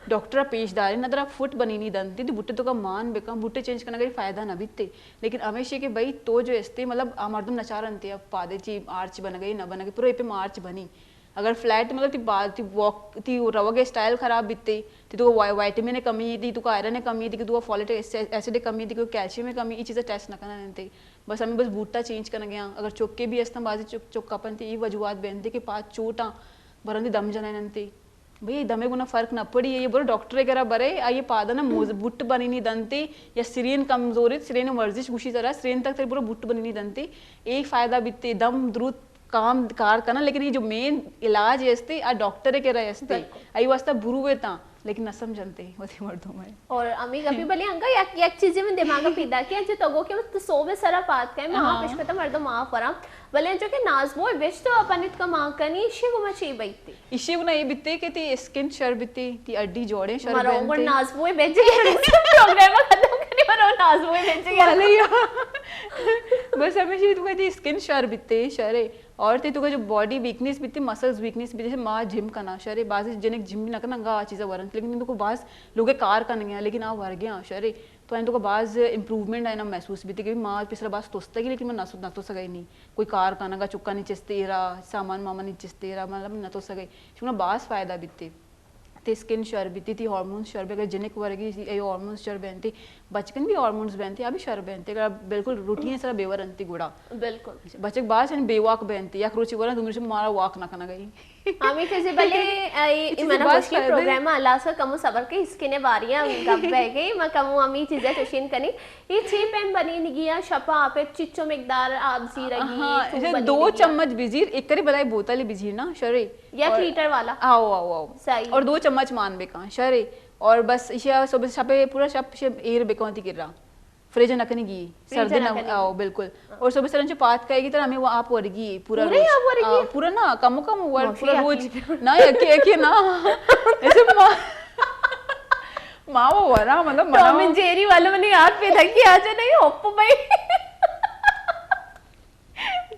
डॉक्टर पेशदारी न तरह फुट बनी नहीं दनती तो बुट्टे तो का मान बेका बुट्टे चेंज करना कहीं फायदा ना बीतते लेकिन हमेशा के भाई तो जो इसते मतलब मर्दम नचार अंते अब पादे ची आर्च बन गई ना बन गई पूरा पे आर्च बनी अगर फ्लैट मतलब ती बात ती वॉक ती रवगे स्टाइल खराब बीतते ती तो विटामिन कमी थी तो आयरन कमी थी तो फॉलिक एसिड कमी थी कैल्शियम में कमी ये चीज़ें टेस्ट न करना नहीं बस हमें बस बूटा चेंज करना गया अगर चौके भी अस्ता बाजी चौकापन थी ये वजूहत बहनते कि पाँच चोटा बरंदी दम जना नंते भैया दमे गुना फर्क न पड़ी है ये बोलो डॉक्टर वगैरह बरे ये पादा ना बुट बनी नहीं दनते या सिरियन कमजोरी सिरियन वर्जिश गुशी तरह सिरियन तक तेरे पूरा बुट बनी नहीं दनते एक फायदा बीतते दम द्रुत काम कार करना लेकिन ये जो मेन इलाज है आ डॉक्टर के रहे हस्ते आई वास्ता बुरू वेता लेकिन न समझते होती मर्दों में और अमी कभी भले अंका एक चीजें में दिमाग पैदा किया जो तगो के तो सोवे सरा पात का मां पेश करता मर्दो मां फरा भले जो के नाजबो बेच तो अपनित का मां कनी इशे को मची बैठती इशे को नहीं बिते के ती स्किन शरबती ती अड्डी जोड़े शरबत मारो और नाजबो बेच के प्रोग्राम खत्म करने मारो नाजबो बेच के बस हमेशा तू कहती स्किन शरबते शरे और ते तुका जो बॉडी वीकनेस बीती मसल्स वीकनेस बीती जैसे माँ जिम करना शरे बाज जनिक जिम भी ना करना गा चीज़ा वरन लेकिन तुको बाज लोगे कार करने गया लेकिन आ वर गया शरे तो इन तो बाज इंप्रूवमेंट है ना महसूस बीती कि माँ पिछला बाज तोसता कि लेकिन मैं ना तो सगई नहीं कोई कार करना गा चुक्का नहीं चिस्ते रहा सामान मामा नहीं चिस्ते रहा मतलब न तो सगई क्योंकि बाज फायदा बीते ते स्किन शर बीती थी हार्मोन्स शर अगर जिनिक वर्गी ये हार्मोन्स शर बहनती बचपन भी हार्मोन्स बहनती अभी शर बहनती अगर बिल्कुल रूटीन सर बेवर अंती गुड़ा बिल्कुल बच्चे बाद बेवाक बहनती या क्रोची वरन तुम मारा वाक ना करना गई हमें कैसे भले ई मना मुश्किल प्रोग्राम अल्लाह सा कमु सबर के इसके बारियां गप बह गई मैं कमु अमी चीजें टोशिन कनी ये 6 पैन बनी निगिया शपा आपे चिच्चो मिकदार आप जी रही हां 2 चम्मच बिजीर एक करी बताई बोतल बिजीर ना शरे 1 लीटर वाला आओ आओ आओ सही और 2 चम्मच मान बेका शरे और बस इशा सुबह शपे पूरा शप शे एयर बेका थी गिरा फ्रिज नकनी गी सर्दी ना आओ बिल्कुल और सुबह सरन जो पात कहेगी तरह हमें वो आप वर्गी पूरा पूरा ना कम वर्ड पूरा रोज ना एक ना ऐसे माँ वो वरा मतलब टॉम एंड जेरी वाले मैंने याद पे था कि आज नहीं होप भाई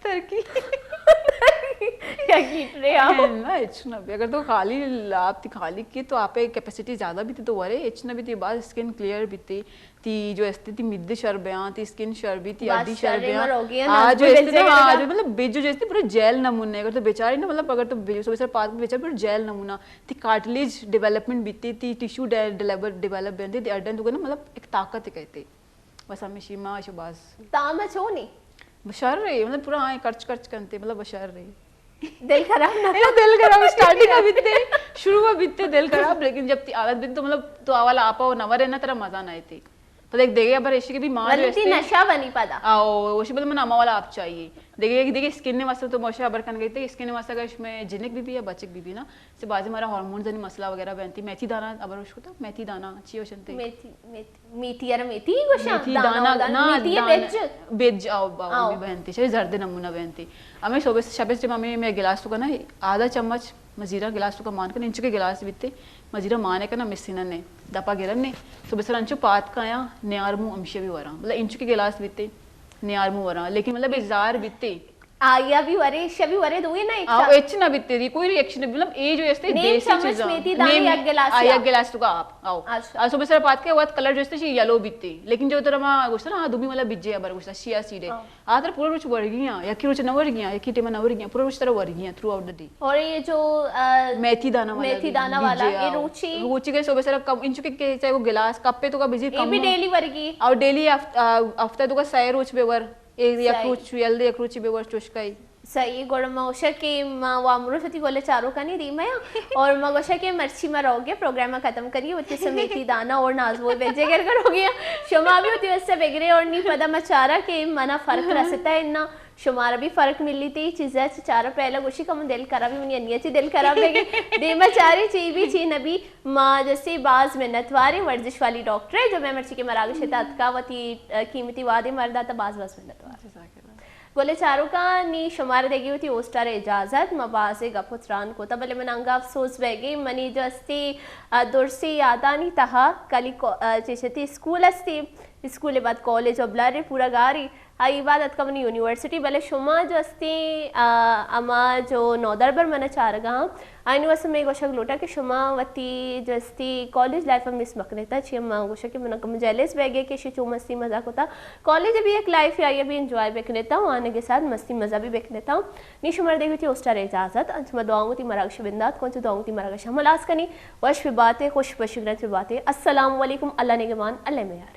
तरकी क्या कीट रहे आओ ना इच्छना भी अगर तो खाली आप ती खाली की तो आप कैपेसिटी ज्यादा भी थी तो वरे इच्छना भी थी बाद स्किन क्लियर भी थी जो स्थिति मिद्दे शरबयां थी स्किन शर्बी थी आदि शरबयां आज जो स्थिति हां जो मतलब बेजो जैसे पूरे जेल नमूने अगर तो बेचारी ना मतलब अगर तो बेजो सो पार्क बेचारी पूरे जेल नमूना थी कार्टिलेज डेवलपमेंट बीती थी टिश्यू डेवलप बनती थी अडन तो ना मतलब एक ताकत कहते बस हमें सीमा शबाज ताम छो नहीं बशर रही मतलब पूरा हाँ खर्च करते मतलब बशर रही दिल खराब ना दिल खराब स्टार्टिंग में बीतते शुरू में बीतते दिल खराब लेकिन जब आदत बीत तो मतलब तो आवाला आपा वो नवर है ना तेरा मजा ना आती तो देख देखे अब ऐसे के भी मां जो वल्दी नशा बनी पदा आओ वो बोल मैं नामा वाला आप चाहिए देखिए स्किन ने मसला तो मोशा अबर कन गई थी स्किन ने मसला का इसमें जिनिक भी है बचक भी ना से बाजी हमारा हार्मोन्स आणि मसला वगैरह बनती मेथी दाना अबर उसको तो मेथी दाना अच्छी हो चलते मेथी यार मेथी कुछ मेथी दाना ना मेथी बेच बेज आओ बाओ में बनती है जर्द नमूना बनती हमें सुबह शबे से मम्मी मैं गिलास तो का ना आधा चम्मच मजीरा गिलास तो का मान कर इंचु के गिलास बीते मजीरा माने का ना मिसिना ने दपा गिरन ने सुबह सर अंचु पात का आया न्यारमू अंश भी वरा मतलब इंचु के गिलास बीते न्यारमू वरा लेकिन मतलब इजार बीते आया भी वरे शबी वरे दो ना एक आओ एच ना बीते दी कोई रिएक्शन मतलब ए जो ऐसे देसी चीज मेथी दाना एक गिलास आया गिलास तो का आप आओ आज सुबह सर पात के बाद कलर जो ऐसे येलो बीते लेकिन जो तरह मा गुस्सा ना दुबी मतलब बिजे अबर गुस्सा शिया सीडे आ तर पूरा रुच वर गया या कि रुच न वर गया या कि टेमा न वर गया पूरा रुच तरह वर गया थ्रू आउट द डे और ये जो मेथी दाना वाला ये रुचि के सुबह सर कम इंचु के चाहे वो गिलास कप पे तो का बिजी कम भी डेली वर्गी और डेली हफ्ता तो का सै रुच बेवर एक या रुच यल्दे एक रुचि बेवर चुशकाई सही गोड़ मौशा के वामरो सती गोले चारों का नहीं रीमा और मगोशा के मर्ची में रहोगे प्रोग्राम खत्म करिए उतने से मेथी दाना और नाजवो बेजे कर करोगे शुमा भी होती वैसे बेगरे और नहीं पता मचारा के मना फर्क रसता है ना शुमारा भी फर्क मिली थी चीज़ा चारा पहला गोशी का मन दिल खराब है मुनी अन्य ची दिल खराब है दे मचारे ची भी ची नबी माँ जैसे बाज मिन्नत वारे वर्जिश वाली डॉक्टर है जो मैं मर्ची के मराग शेतात का वती कीमती वादे मरदा था बाज मिन्नत वारे गोले चारों का नी शुमार देगी होती ओस्टर इजाजत मबासे गपुत्रान को तबले मनांगा अफसोस बेगे मनी जस्ती दुरसी यादानी तहा कली चेशती स्कूल अस्ती स्कूल बाद कॉलेज अबलारे पूरा गारी आई बात अतकमनी यूनिवर्सिटी भले शुमा जो अस्ती अमा जो नौदरबर मन चारगा आइन वस में गोशक लोटा के शुमा वती जो अस्ती कॉलेज लाइफ में मिस मकनेता छी अम्मा गोशक के मन कम जेलस बैगे के शिचो मस्ती मजाक होता कॉलेज भी एक लाइफ आई अभी एंजॉय बेकनेता हूं आने के साथ मस्ती मजा भी बेकनेता हूं नी शुमार देखी थी ओस्टर इजाजत अंत में दुआओं ती मराग शबिंदात कौन सी दुआओं ती मराग शमलास कनी वश भी बातें खुश बशिगरत भी बातें अस्सलाम वालेकुम अल्लाह ने के मान अल्लाह में यार